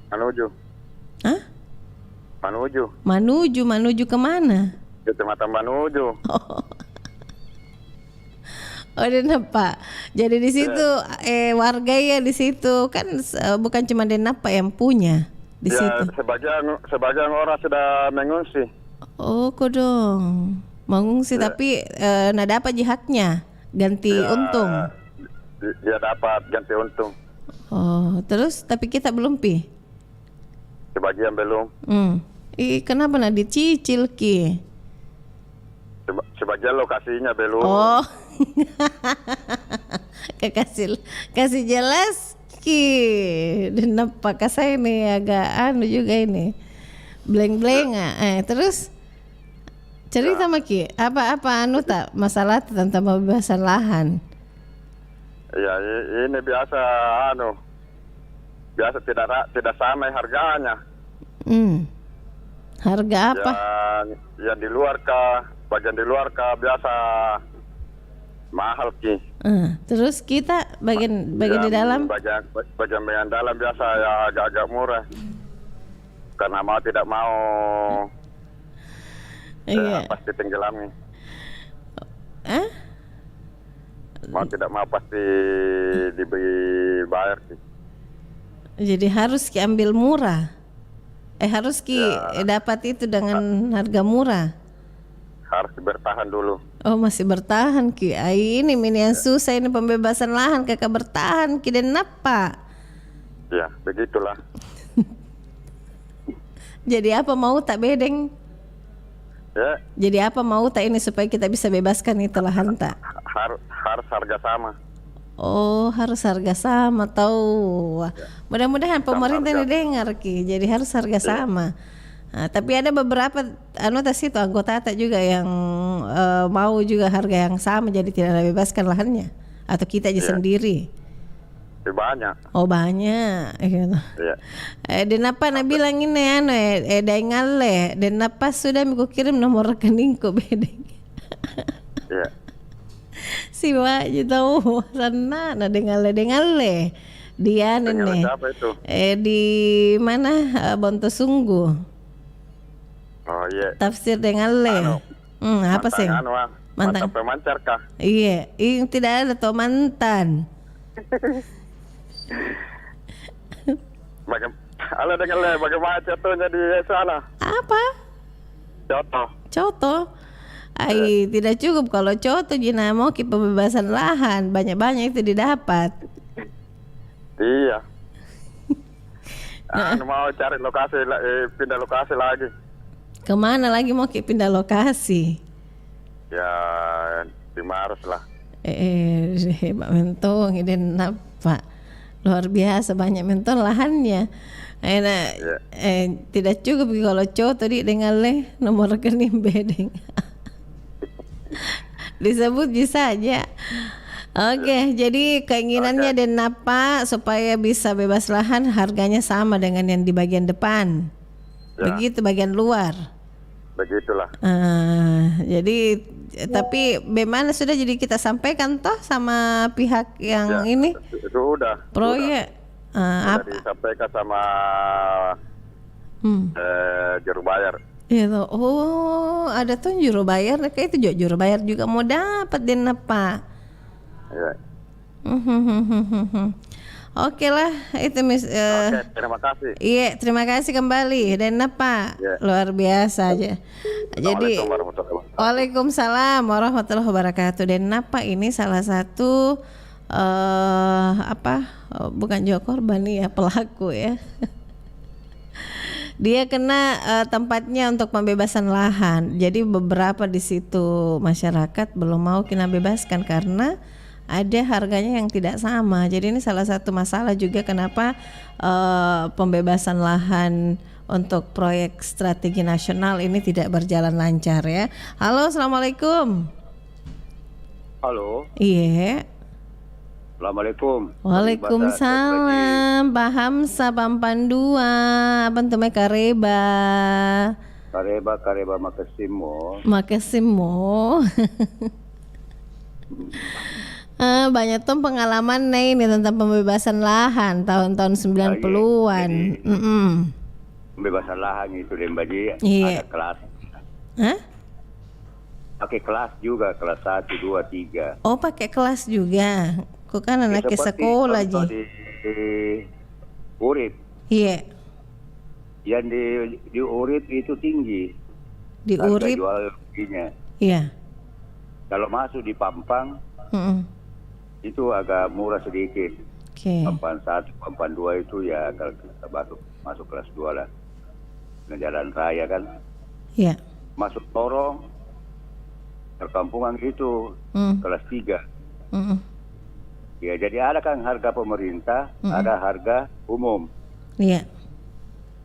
Manuju. Hah? Manuju kemana? Di Kecamatan Manuju. Oh, Denapa. Jadi di situ warga ya di situ kan bukan cuma Denapa yang punya di situ. Sebagian orang sudah mengungsi. Oh, kodong. Mengungsi tapi nggak dapat haknya ganti untung. Dia dapat ganti untung. Oh, terus tapi kita belum Sebagian belum. Kenapa nggak dicicil ki? Sebagian lokasinya belum. Oh. kasih jelas ki. Dan apakah saya ini agak juga ini bleng-bleng terus cerita Maki apa tak masalah tentang pembebasan lahan? Ya ini biasa tidak sama harganya. Harga apa? Yang di luar bagian di luar biasa mahal ki. Terus kita bagian di dalam? Bagian dalam biasa ya agak murah. Karena mau tidak mau pasti tenggelami. Mau tidak mau pasti dibayar ki. Jadi harus ambil murah. Harus dapat itu dengan harga murah. Harus bertahan dulu. Oh, masih bertahan ki. Ini yang susah ini pembebasan lahan kakak bertahan ki dan apa? Ya, begitulah. Jadi apa mau tak bedeng? Ya, Jadi apa mau tak ini supaya kita bisa bebaskan itu lahan tak? harus harga sama. Oh, harus harga sama. Tahu. Mudah-mudahan pemerintah ini dengar Ki. Jadi harus harga sama. Nah, tapi ada beberapa anotasi itu anggota tak juga yang mau juga harga yang sama, jadi tidak bebaskan lahannya atau kita aja sendiri. Banyak. Oh banyak. Gitu. Ya. Dan apa nak bilang ini dengar le. Dan apa sudah aku kirim nomor rekeningku bedeng. Ya. Si wajib tahu sana nah dengar le. Dia nenek. Siapa itu? Di mana Bontosunggu. Oh iya. Tafsir dengar le. Apa sih? Mantan pemancar kah? Iya, ini tidak ada toh mantan. Halo dengar le, bagaimana contohnya di sana? Apa? Coto. Tidak cukup kalau coto jina mau ke pembebasan lahan, banyak-banyak itu didapat. Iya. Mau cari lokasi, pindah lokasi lagi. Kemana lagi mau ke pindah lokasi? Ya di Maros lah. Hebat mentong ini apa? Luar biasa banyak mentong lahannya. Tidak cukup kalau coto di dengan le nomor rekening bedeng. Disebut bisa aja. Oke, jadi keinginannya dan apa supaya bisa bebas lahan harganya sama dengan yang di bagian depan. Begitu bagian luar. Begitulah. Jadi tapi bagaimana sudah jadi kita sampaikan toh sama pihak yang ini? Sudah. Proyek. Sudah disampaikan sama juru bayar. Itu, oh ada tuh juru bayar, kayak itu juru bayar juga mau dapat dan apa? Iya. Oke lah, itu Oke, terima kasih. Iya, terima kasih kembali dan apa? Luar biasa aja. Jadi Waalaikumsalam warahmatullahi wabarakatuh. Dan apa ini salah satu bukan juga korban ya, pelaku ya. Dia kena tempatnya untuk pembebasan lahan. Jadi beberapa di situ masyarakat belum mau kena bebaskan karena ada harganya yang tidak sama. Jadi ini salah satu masalah juga kenapa pembebasan lahan untuk proyek strategi nasional ini tidak berjalan lancar ya. Halo, assalamualaikum. Halo. Iya. Assalamualaikum. Waalaikumsalam. Pak Hamsa Pampandua. Apa tuh Kareba? Kareba makasimo. Banyak tuh pengalaman nih ini tentang pembebasan lahan tahun-tahun 90-an. Pembebasan lahan itu Dembaji iya. Ada kelas. Hah? Pakai kelas juga, kelas 1, 2, 3. Oh, pakai kelas juga. Kok kan anaknya sekolah aja. Di Urip. Iya. Yang di Urip itu tinggi. Di Urip. Jual ruginya. Iya. Kalau masuk di Pampang, itu agak murah sedikit. Pampang 1, Pampang 2 itu ya kalau kita masuk kelas 2 lah. Nah, jalan raya kan. Iya. Masuk Torong, perkampungan itu kelas 3. Ya, jadi ada kan harga pemerintah, ada harga umum. Iya.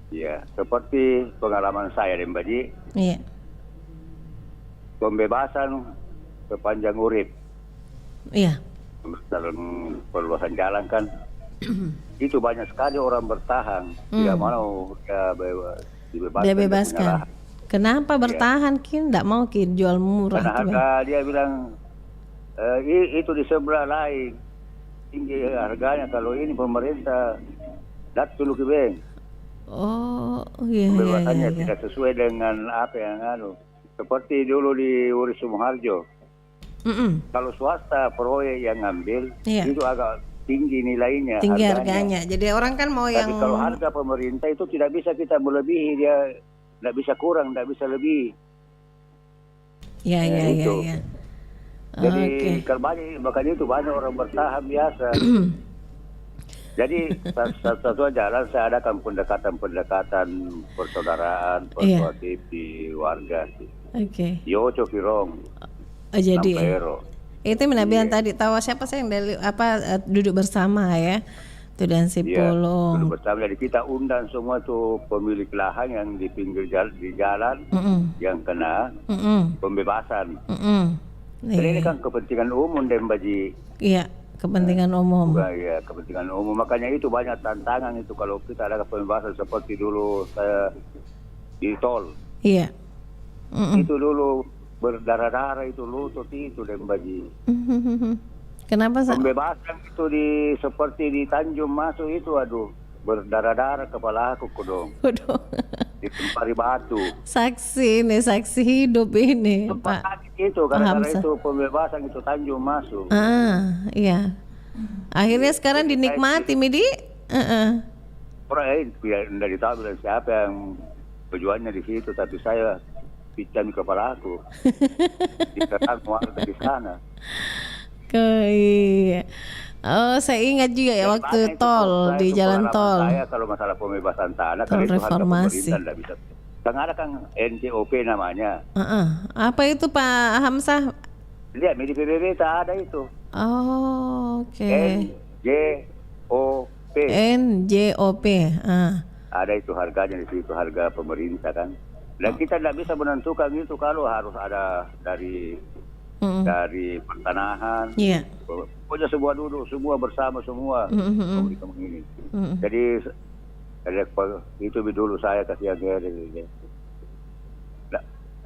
Ya, seperti pengalaman saya di Mbak Ji. Iya. Pembebasan sepanjang Urip. Iya. Dalam perluasan jalan kan, itu banyak sekali orang bertahan, tidak mau dibebaskan. Kenapa bertahan Kin? Tidak mau Kin jual murah. Karena harga dia bilang itu di sebelah lain tinggi harganya. Kalau ini pemerintah dat dulu ke bank. Oh iya. Pembebasannya tidak sesuai dengan apa yang seperti dulu di Uri Sumoharjo. Kalau swasta proyek yang ngambil itu agak tinggi nilainya. Tinggi harganya. Jadi orang kan mau yang. Tapi kalau harga pemerintah itu tidak bisa kita melebihi, dia tidak bisa kurang, tidak bisa lebih. Iya. Jadi makanya itu banyak orang bertahan biasa. Jadi satu jalan saya adakan pendekatan persaudaraan, persuasif di warga. Oke. Yo cokirong. Jadi itu menabihan tadi tahu siapa saya yang dari duduk bersama ya. Itu dan Sipulung. Duduk bersama, jadi kita undang semua tuh pemilik lahan yang di pinggir di jalan yang kena pembebasan. Ini kan kepentingan umum dan Baji. Iya. Kepentingan umum. Ya, kepentingan umum. Makanya itu banyak tantangan itu kalau kita ada pembahasan seperti dulu saya di tol. Iya. Itu dulu berdarah-darah itu lutut itu dan Baji. Kenapa? Pembebasan itu seperti di Tanjung Masuk itu berdarah-darah kepala aku kodong. Di Tempari Batu. Saksi hidup ini Pak. Itu karena itu pembebasan itu Tanjung Masuk. Iya. Akhirnya sekarang dinikmati Midi. Tidak ditahu bilang siapa yang tujuannya di situ, tapi saya picam kepala aku. Dikatakan warga di sana. Iya. Oh, saya ingat juga ya waktu tol di jalan tol. Saya kalau masalah pembebasan tanah, tol reformasi. Tidak bisa. Kan ada kan NJOP namanya. Apa itu Pak Hamzah? Lihat di PBB tak ada itu. Oh, oke. NJOP. Ada itu harganya di situ, harga pemerintah kan. Dan kita tidak bisa menentukan itu kalau harus ada dari pertanahan. Iya. Pokoknya semua duduk, semua bersama semua. Ini. Jadi itu dulu saya kasih agak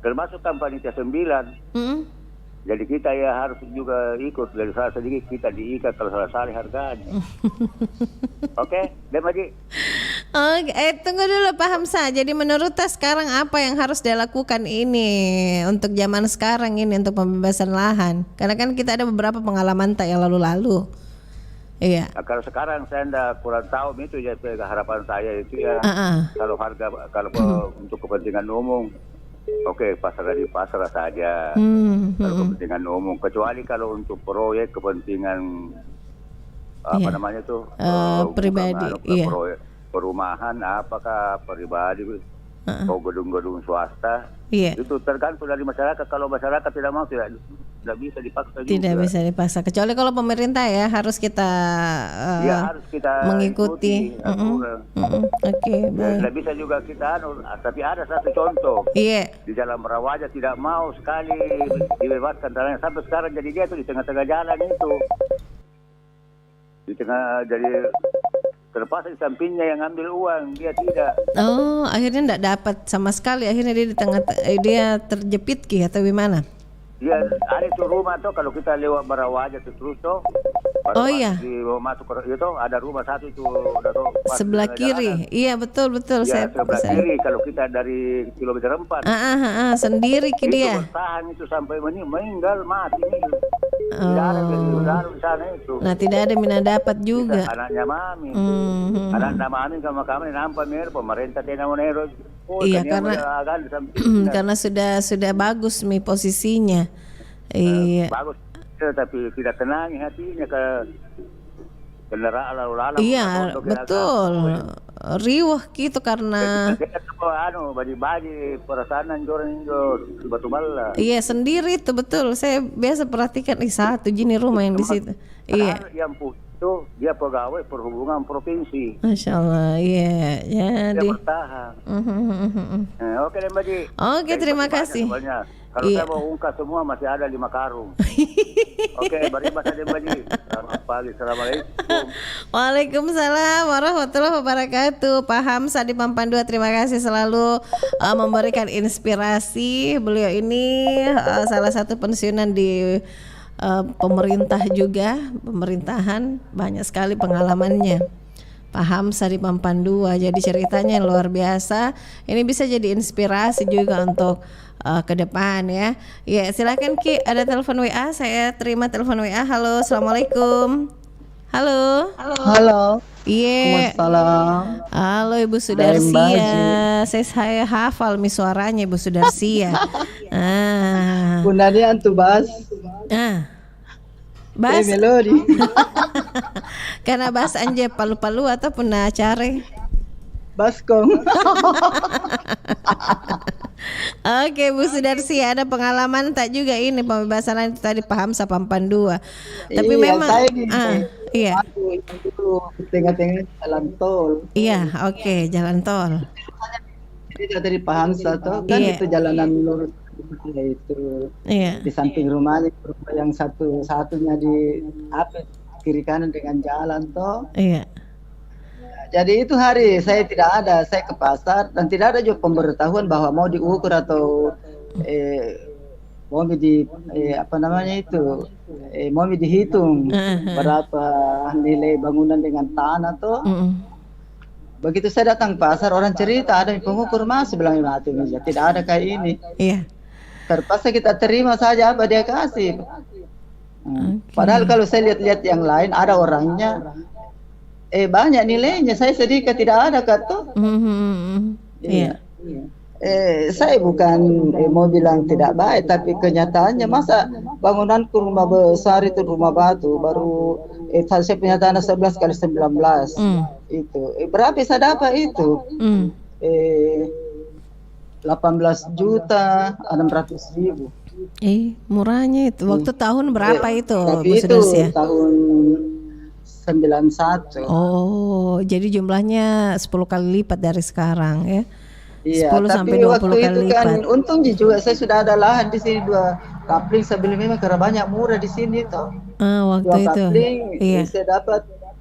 termasuk kan panitia 9. Jadi kita ya harus juga ikut dari salah sedikit kita diikat kalau salah harganya. Oke, Demaji. Tunggu dulu Pak Hamzah. Jadi menurut sekarang apa yang harus dilakukan ini untuk zaman sekarang ini untuk pembebasan lahan? Karena kan kita ada beberapa pengalaman yang lalu-lalu. Iya. Nah, kalau sekarang saya kurang tahu itu ya harapan saya itu ya kalau untuk kepentingan umum. Oke, pasrah di pasrah saja. Kalau kepentingan umum, kecuali kalau untuk proyek kepentingan namanya tuh pribadi, proyek perumahan, apakah pribadi atau gedung-gedung swasta, itu tergantung dari masyarakat. Kalau masyarakat tidak mau, tidak bisa dipaksa juga. Tidak bisa dipaksa, kecuali kalau pemerintah ya harus kita harus kita mengikuti. Oke, baik. Tidak bisa juga kita, tapi ada satu contoh. Di Jalan Merawaja tidak mau sekali dibebaskan tanahnya sampai sekarang, jadi dia itu di tengah-tengah jalan itu. Di tengah, jadi terpaksa di sampingnya yang ambil uang, dia tidak. Oh, akhirnya tidak dapat sama sekali. Akhirnya dia di tengah, dia terjepit atau gimana? Iya, ada itu rumah tuh kalau kita lewat Merawaja terus tuh. Oh iya. Masuk itu ada rumah satu itu sebelah kiri. Iya betul. Ya, saya sebelah kiri kalau kita dari kilometer 4. Sendiri dia. Itu bertahan itu sampai meninggal mati nih. Tidak ada di sana itu. Nah, tidak ada mina dapat juga. Anaknya Mami. Anaknya Mami sama kami nampak pemerintah tidak menero. Iya karena sudah bagus posisinya. Iya. Bagus, tapi tidak tenang hatinya ke kendaraan lalu lalang. Iya betul. Riuh gitu karena bagi perasaan jorang batu bala. Iya sendiri itu betul. Saya biasa perhatikan satu jenis rumah yang di situ. Iya. Yang itu dia pegawai perhubungan provinsi. Masya Allah, iya. Dia bertahan. Oke deh Baji. Oke, terima kasih. Kalau saya mau ungkap semua masih ada 5 karung. Oke, bari bahasa Baji. Selamat pagi, assalamualaikum. Waalaikumsalam warahmatullahi wabarakatuh. Pak Hamzah di Papan 2, terima kasih selalu memberikan inspirasi. Beliau ini salah satu pensiunan di pemerintah juga, pemerintahan, banyak sekali pengalamannya. Pak Hamzah di Papan 2, jadi ceritanya luar biasa. Ini bisa jadi inspirasi juga untuk ke depan ya. Ya, silakan Ki, ada telepon WA, saya terima telepon WA. Halo, assalamualaikum. Halo. Iya. Waalaikumsalam. Halo Ibu Sudarsia. Saya hafal suaranya Ibu Sudarsia. Bunda dia antu Bas. Bas. Melodi. Karena bahasa Anje Palu-Palu atau pernah cari? Baskom. Oke, Bu Sudarsi, ada pengalaman tak juga ini pembebasan lahan itu tadi paham 82. Tapi Iya, memang saya gini, iya. Aku itu tengah-tengah jalan tol. Iya, oke, jalan tol. Jadi dari Pahamsa tuh kan Iya. itu jalanan lurus itu. Iya. Di samping rumahnya rumah yang satu-satunya di kiri kanan dengan jalan toh. Iya. Jadi itu hari saya tidak ada, saya ke pasar dan tidak ada juga pemberitahuan bahwa mau diukur atau mau mau dihitung berapa nilai bangunan dengan tanah tuh. Begitu saya datang pasar, orang cerita ada pengukur masih bilang mati meja, tidak ada kayak ini. Iya. Terpaksa kita terima saja apa dia kasih. Padahal kalau saya lihat-lihat yang lain ada orangnya, banyak nilainya, saya sedikit tidak ada kata. Iya. Saya bukan mau bilang tidak baik, tapi kenyataannya masa bangunanku rumah besar itu rumah batu baru saya punya tanah 11 kali 19 itu berapa saya dapat itu 18.600.000. Murahnya itu. Waktu tahun berapa itu? Tapi Bu itu Sudarsi ya? tahun 91. Oh, jadi jumlahnya 10 kali lipat dari sekarang ya? Iya, 10 sampai 20 waktu kali itu lipat. kan untung juga saya sudah ada lahan di sini 2 kapling sebelum memang karena banyak murah di sini toh. Waktu 2 itu. kapling Iya.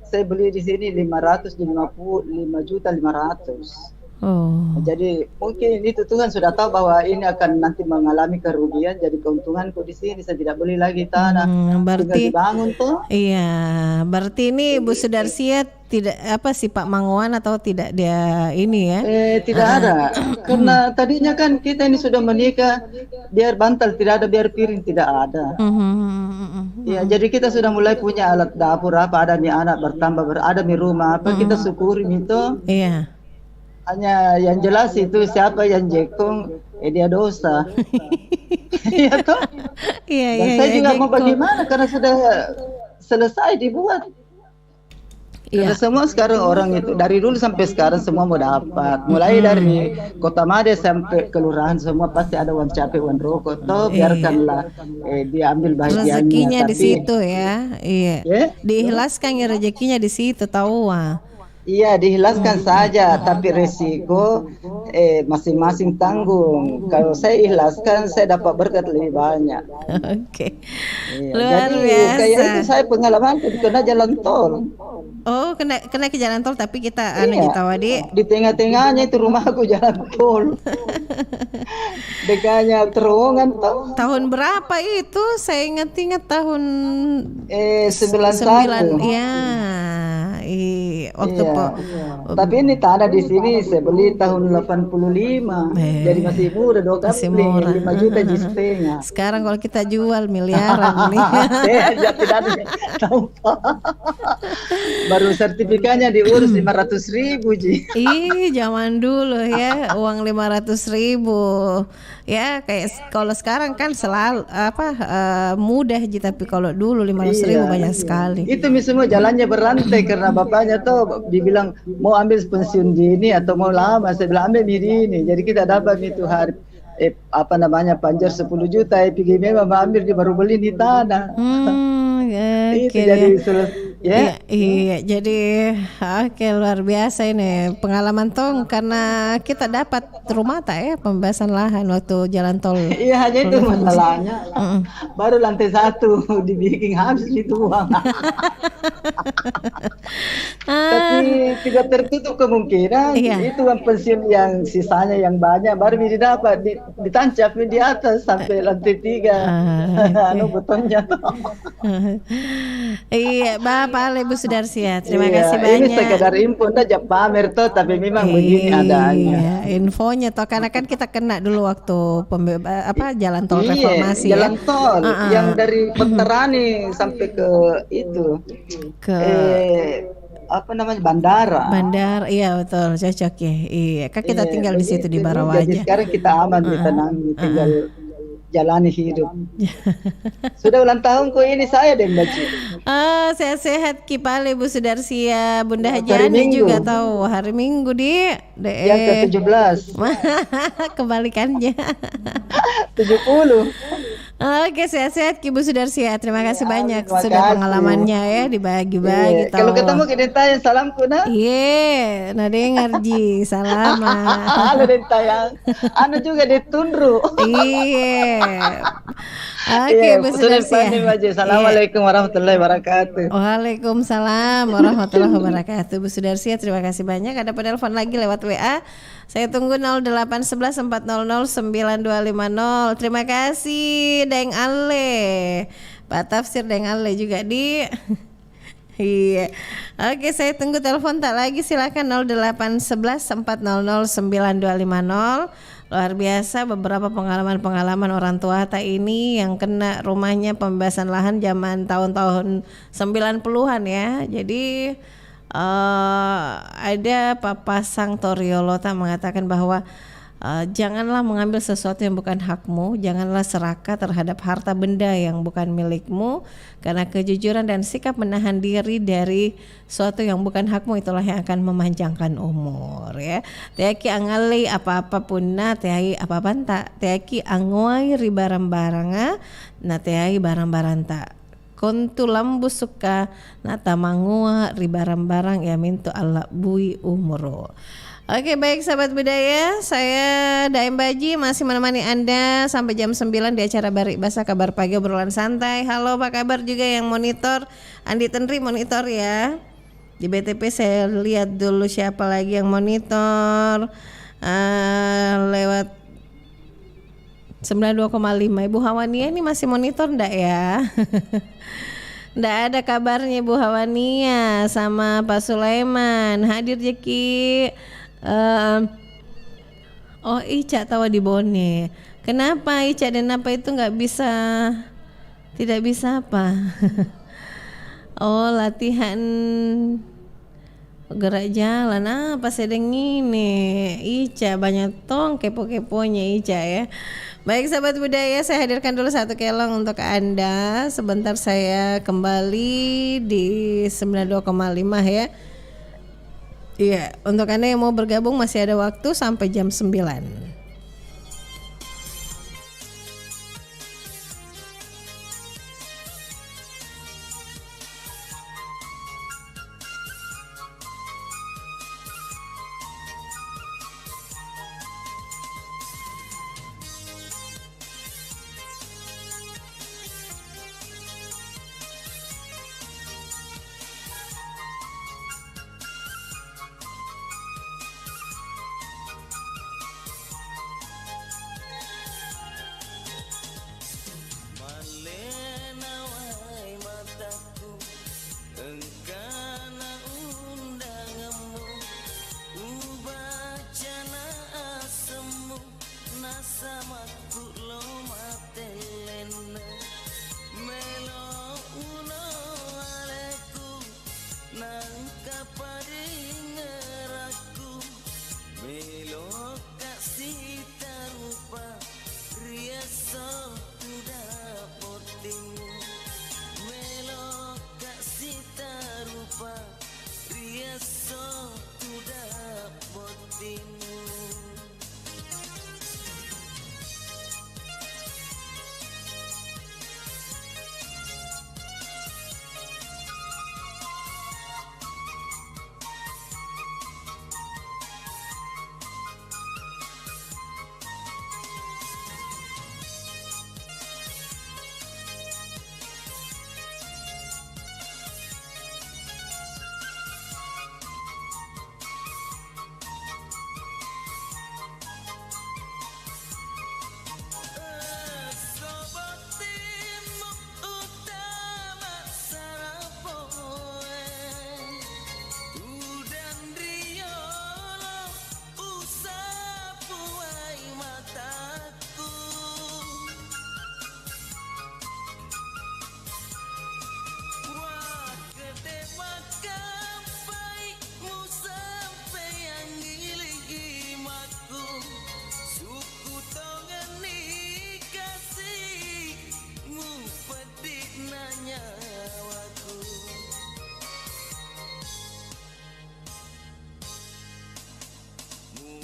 saya beli di sini 555.500. Oh. Jadi mungkin itu Tuhan sudah tahu bahwa ini akan nanti mengalami kerugian, jadi keuntunganku di sini saya tidak beli lagi tanah. Berarti tinggal dibangun tuh. Iya, berarti ini Bu Sudarsi tidak si Pak Manguan atau tidak dia ini ya? Tidak ada. Karena tadinya kan kita ini sudah menikah, biar bantal tidak ada, biar piring tidak ada. Ya, jadi kita sudah mulai punya alat dapur apa, ada nih anak bertambah, ada di rumah apa, kita syukuri itu. Iya. Hanya yang jelas itu siapa yang jekong, dia dosa. Iya toh? Iya, Dan saya juga mau bagaimana karena sudah selesai dibuat. Karena semua sekarang orang itu dari dulu sampai sekarang semua mau dapat. Mulai dari Kota Made sampai kelurahan semua pasti ada uang capek, uang rokok. Toh biarkanlah dia ambil bahagiannya. Rezekinya di situ ya. Iya. Diikhlaskan ya rezekinya di situ tahu wah. Iya, diikhlaskan saja, tapi resiko masing-masing tanggung. Kalau saya ikhlaskan, saya dapat berkat lebih banyak. Oke. Iya. Luar Jadi biasa. kayak itu saya pengalaman kena jalan tol. Oh, kena ke jalan tol tapi kita Wadi. Di tengah-tengahnya itu rumahku jalan tol. Dekatnya terowongan tol. Tahun berapa itu? Saya ingat-ingat tahun 91. Ya. Waktu Tapi ini tanah di sini saya beli tahun 85. Jadi masih murah, 2 kapling, 5 juta setengah. Sekarang kalau kita jual miliaran nih. Baru sertifikatnya diurus 500.000 Ji. Zaman dulu ya uang 500.000 ya kayak kalau sekarang kan selalu mudah Ji, tapi kalau dulu 500.000 banyak sekali. Itu semua jalannya berantai karena bapaknya tuh dibilang mau ambil pensiun dini atau mau lama, saya bilang ambil dini. Jadi kita dapat itu hari panjar 10 juta, pergi memang ambil dia baru beli di tanah. Itu jadi ya. Iya, jadi luar biasa ini pengalaman tong karena kita dapat rumah pembebasan lahan waktu jalan tol. Iya, hanya itu masalahnya. Baru lantai 1 dibikin habis itu uang. Tapi tidak tertutup kemungkinan itu uang pensiun yang sisanya yang banyak baru didapat ditancap di atas sampai lantai 3. Betonnya tuh. Iya, Bapak Ibu Sudarsi ya. Terima kasih banyak. Ini sekedar info aja pamer tuh, tapi memang begini adanya. Infonya toh karena kan kita kena dulu waktu jalan tol reformasi. Jalan tol yang dari Peterani sampai ke itu bandara. Bandara, iya betul, cocok ya. Iya, kan kita tinggal di situ di Barawaja. Jadi sekarang kita aman, tenang, tinggal jalani hidup. Sudah ulang tahunku ini saya deh Mbak Ci. Sehat-sehat Kipale Bu Sudarsia, Bunda Ya, Haji hari Ani Minggu. juga tahu hari Minggu di Yang ke-17. kebalikannya. 70. Oke, sehat-sehat Ki Bu Sudarsia. Terima kasih banyak terima sudah kasih. pengalamannya ya dibagi-bagi. Iya, kalau ketemu kita salamku nah. Iya, nah dengar Ji, salaman. Halo Dentayang. Anu juga ditundru. Iya. Oke, Bu Sudarsia. Assalamualaikum warahmatullahi wabarakatuh. Waalaikumsalam warahmatullahi wabarakatuh. Bu Sudarsia, terima kasih banyak. Ada penelpon lagi lewat WA. Saya tunggu 0811 400 9250. Terima kasih Deng Ale. Pak Tafsir Deng Ale juga di Iya. Oke, saya tunggu telepon tak lagi, silakan 0811 400 9250. Luar biasa beberapa pengalaman-pengalaman orang tua tak ini yang kena rumahnya pembebasan lahan zaman tahun-tahun 90-an ya. Jadi ada Papa Sang Toriolota mengatakan bahwa janganlah mengambil sesuatu yang bukan hakmu, janganlah serakah terhadap harta benda yang bukan milikmu, karena kejujuran dan sikap menahan diri dari sesuatu yang bukan hakmu itulah yang akan memanjangkan umur ya. Tiaki angali apa-apa punna, tiaki apa-apa tak, tiaki angoy ribarang-baranga, na tiaki barang-barang tak. Kontu lambu suka nata mangua ribarang-barang ya mintu Allah bui umuro. Oke, baik sahabat budaya, saya Daim Baji masih menemani Anda sampai jam 9 di acara Barik Basa Kabar Pagi Obrolan Santai. Halo, apa kabar juga yang monitor? Andi Tenri monitor ya. Di BTP saya lihat dulu siapa lagi yang monitor. Lewat 92,5. Ibu Hawania ini masih monitor enggak ya? Enggak ada kabarnya Ibu Hawania sama Pak Sulaiman. Hadir Jeki. Oh Ica tawa di Bone. Kenapa Ica dan apa itu nggak bisa, tidak bisa apa? Oh latihan gerak jalan apa sedang ini Ica banyak tong kepo-keponya Ica ya. Baik sahabat budaya, saya hadirkan dulu satu kelong untuk Anda. Sebentar saya kembali di 92,5 ya. Iya, untuk Anda yang mau bergabung masih ada waktu sampai jam 9.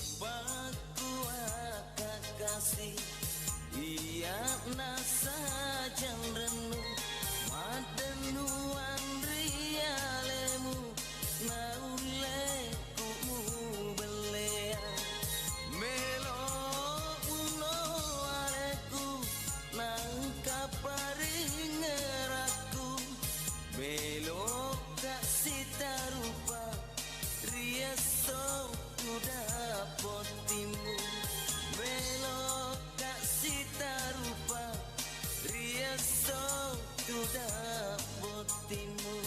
Mupaku akak kasih ia nasa janrenu madenuan rialemu nauleku belea melo uno aleku nangkaparingeraku melo kasih tarupa rieso kuda potimu melo kasih tarupa rieso kuda potimu.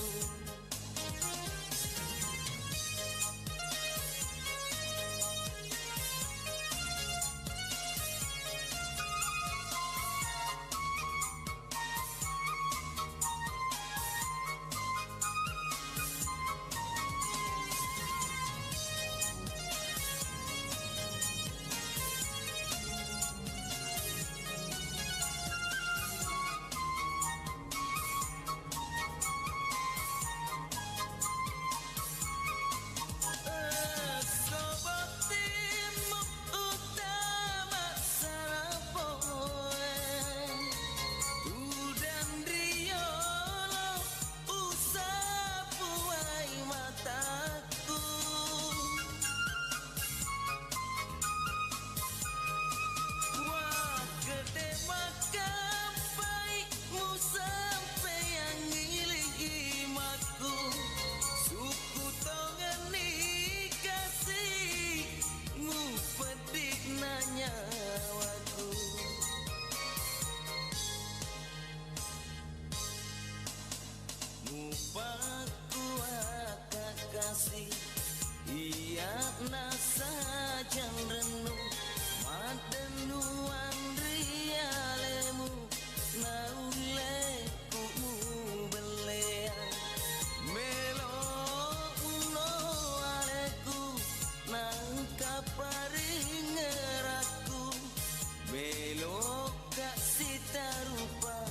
Mupaku akak kasih ia nasa janrenu madenuan rialemu nauleku belea melo uno aleku nangkaparingeraku melo kasih tarupa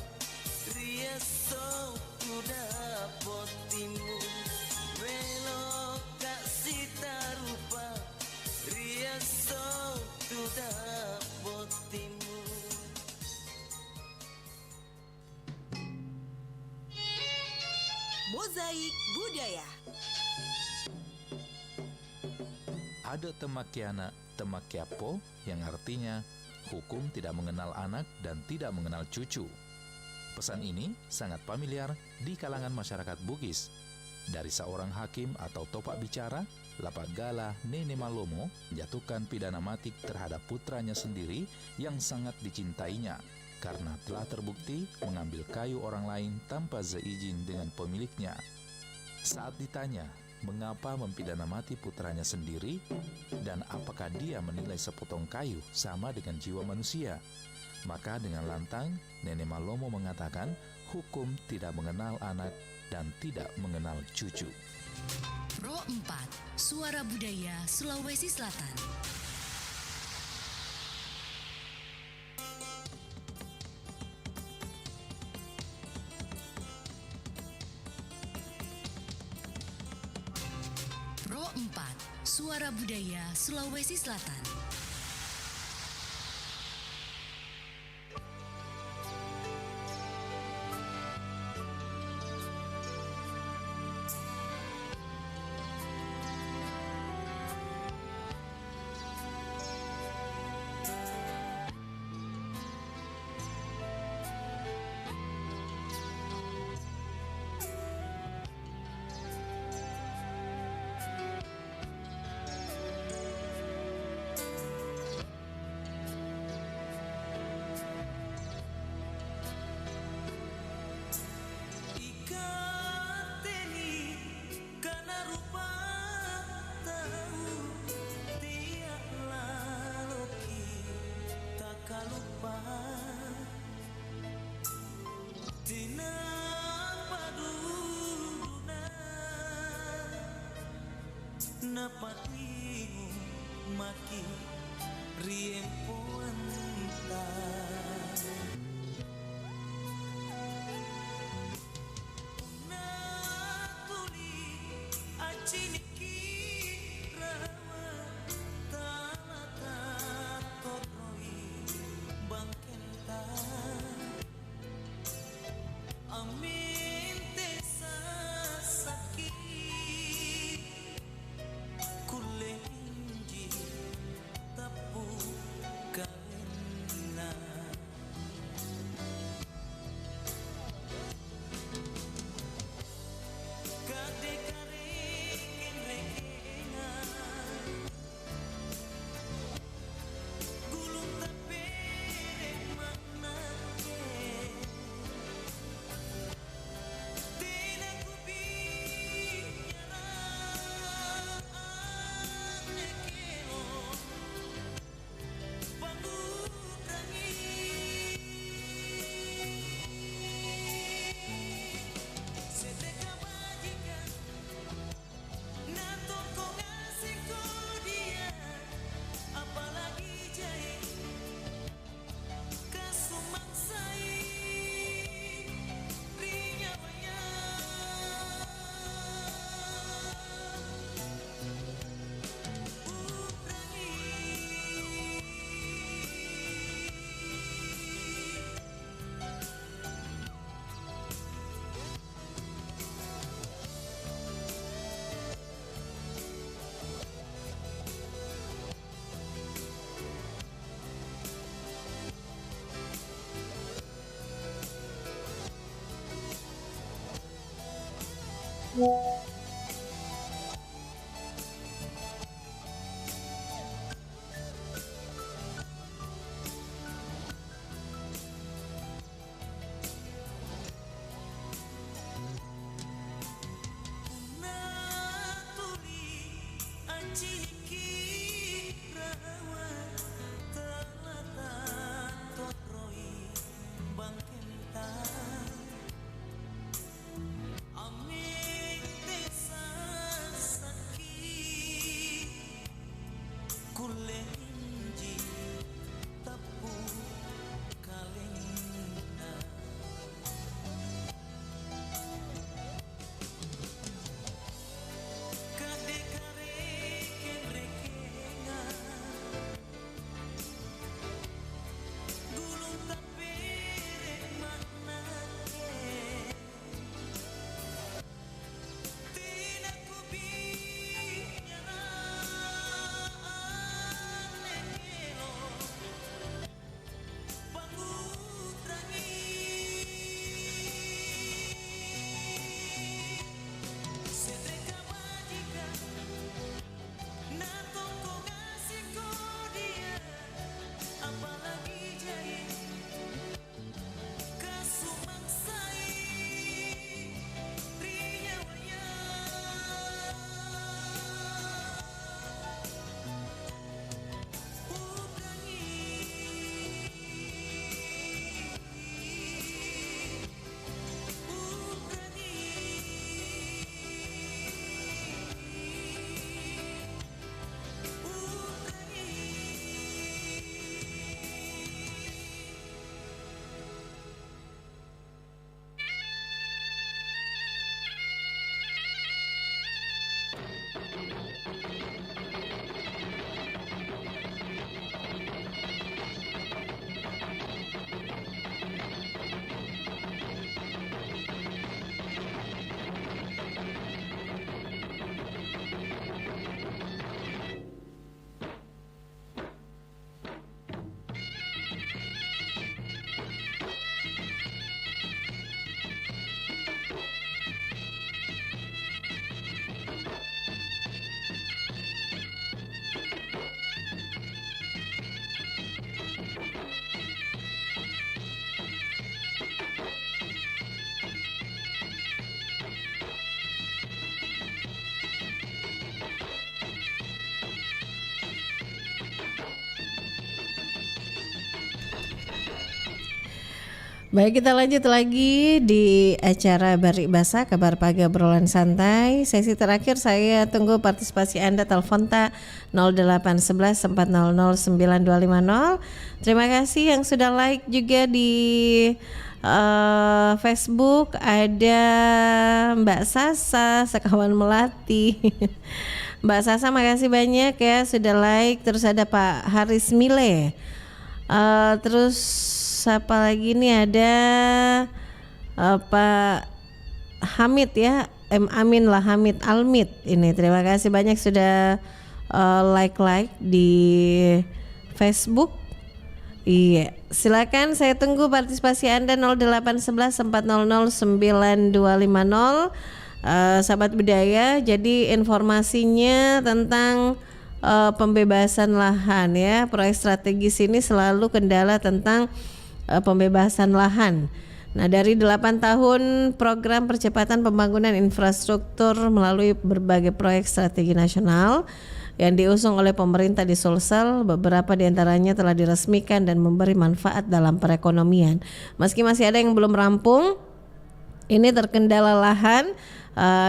rieso kuda potimu melo kasih tarupa rieso kuda potimu. Mozaik Budaya. Ada temakiana temakiapo yang artinya hukum tidak mengenal anak dan tidak mengenal cucu. Pesan ini sangat familiar di kalangan masyarakat Bugis. Dari seorang hakim atau topak bicara, Lapagala Nene Malomo menjatuhkan pidana mati terhadap putranya sendiri yang sangat dicintainya karena telah terbukti mengambil kayu orang lain tanpa seizin dengan pemiliknya. Saat ditanya mengapa mempidana mati putranya sendiri dan apakah dia menilai sepotong kayu sama dengan jiwa manusia, maka dengan lantang Nene Malomo mengatakan hukum tidak mengenal anak dan tidak mengenal cucu. Pro 4, Suara Budaya Sulawesi Selatan. Pro 4, Suara Budaya Sulawesi Selatan. Napatimu maki riempuanta Natuli aciniki rawata Baik, kita lanjut lagi di acara Barik Basa, kabar pagi obrolan santai. Sesi terakhir saya tunggu partisipasi Anda, telepon 0811 400 9250. Terima kasih yang sudah like juga di Facebook. Ada Mbak Sasa, sekawan Melati. Mbak Sasa makasih banyak ya sudah like. Terus ada Pak Haris Mile. Terus siapa lagi nih, ada Pak Hamid ya, M Amin lah, Hamid Almid ini. Terima kasih banyak sudah like di Facebook. Iya, silakan saya tunggu partisipasi Anda 0811 400 9250. Sahabat budaya, jadi informasinya tentang pembebasan lahan ya. Proyek strategis ini selalu kendala tentang pembebasan lahan. Nah, dari 8 tahun program percepatan pembangunan infrastruktur melalui berbagai proyek strategi nasional yang diusung oleh pemerintah di Sulsel, beberapa diantaranya telah diresmikan dan memberi manfaat dalam perekonomian. Meski masih ada yang belum rampung, ini terkendala lahan.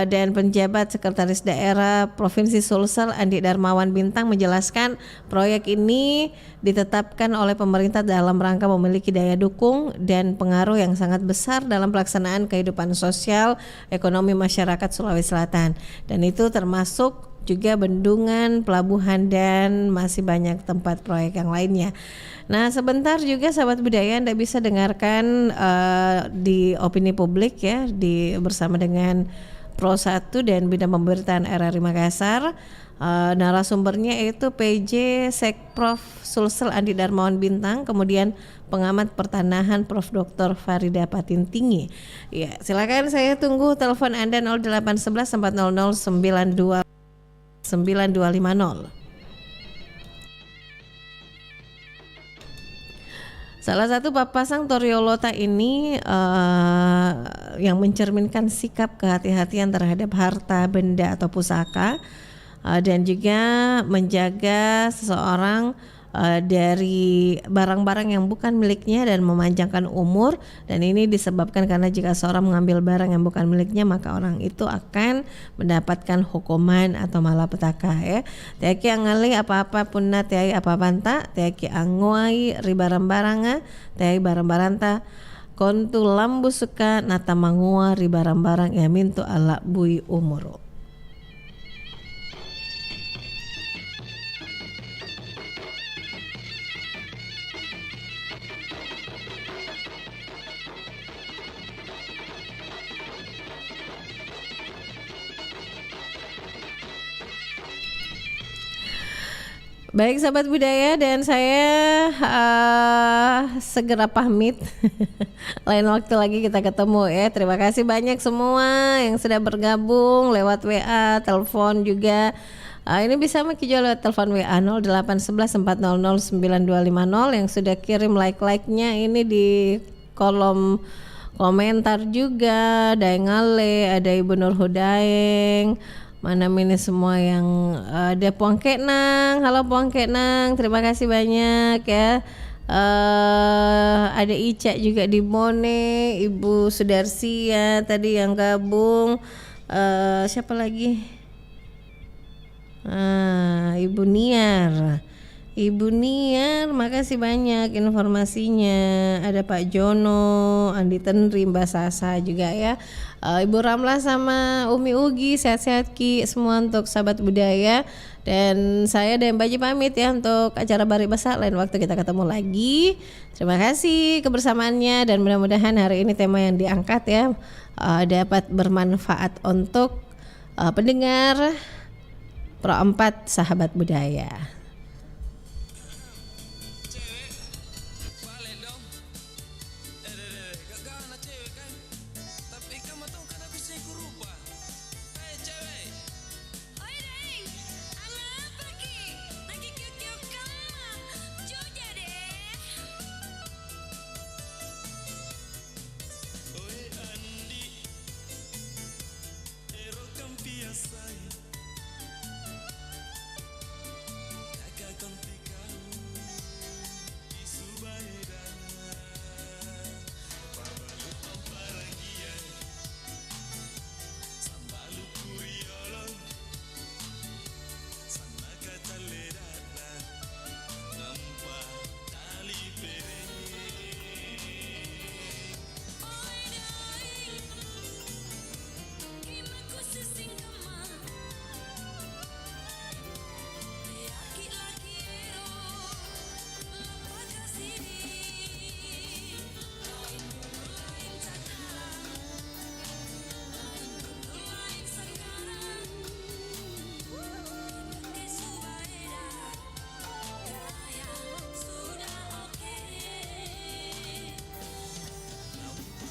Dan penjabat Sekretaris Daerah Provinsi Sulsel Andi Darmawan Bintang menjelaskan proyek ini ditetapkan oleh pemerintah dalam rangka memiliki daya dukung dan pengaruh yang sangat besar dalam pelaksanaan kehidupan sosial ekonomi masyarakat Sulawesi Selatan, dan itu termasuk juga bendungan, pelabuhan, dan masih banyak tempat proyek yang lainnya. Nah, sebentar juga sahabat budaya Anda bisa dengarkan di opini publik ya, bersama dengan Pro 1 dan Bidang Pemberitaan RRI Makassar. Narasumbernya itu PJ Sekprov Sulsel Andi Darmawan Bintang, kemudian pengamat pertanahan Prof. Dr. Farida Patintinggi. Ya, silakan saya tunggu telepon Anda 0811 400 9250. Salah satu papasang Toriolota ini yang mencerminkan sikap kehati-hatian terhadap harta, benda atau pusaka, dan juga menjaga seseorang dari barang-barang yang bukan miliknya dan memanjangkan umur. Dan ini disebabkan karena jika seorang mengambil barang yang bukan miliknya, maka orang itu akan mendapatkan hukuman atau malapetaka ya. Tiaki angali apa-apa punna tiai apa-panta, tiaki anguai ribarang-baranga, tiai barang-baranta, kontu lambu suka nata mangua ribarang-barang ya mintu ala bui umuro. Baik sahabat budaya, dan saya segera pamit. Lain waktu lagi kita ketemu ya. Terima kasih banyak semua yang sudah bergabung lewat WA, telepon juga. Ini bisa Kijo lewat telepon WA 0811 400 9250 yang sudah kirim like-like-nya ini di kolom komentar juga. Ada yang ngale, ada Ibu Nur Hudaeng. Mana ini semua yang ada Puang Kenang. Halo Puang Kenang, terima kasih banyak ya. Ada Ica juga di Mone, Ibu Sudarsi ya tadi yang gabung. Siapa lagi? Ibu Niar. Ibu Niar, makasih banyak informasinya. Ada Pak Jono, Andi Tenri, Mbak Sasa juga ya. Ibu Ramlah sama Umi Ugi, sehat-sehat Ki semua untuk sahabat budaya. Dan saya dan Mbak Ji pamit ya untuk acara Bari Besar. Lain waktu kita ketemu lagi. Terima kasih kebersamaannya dan mudah-mudahan hari ini tema yang diangkat ya dapat bermanfaat untuk pendengar Pro 4 sahabat budaya.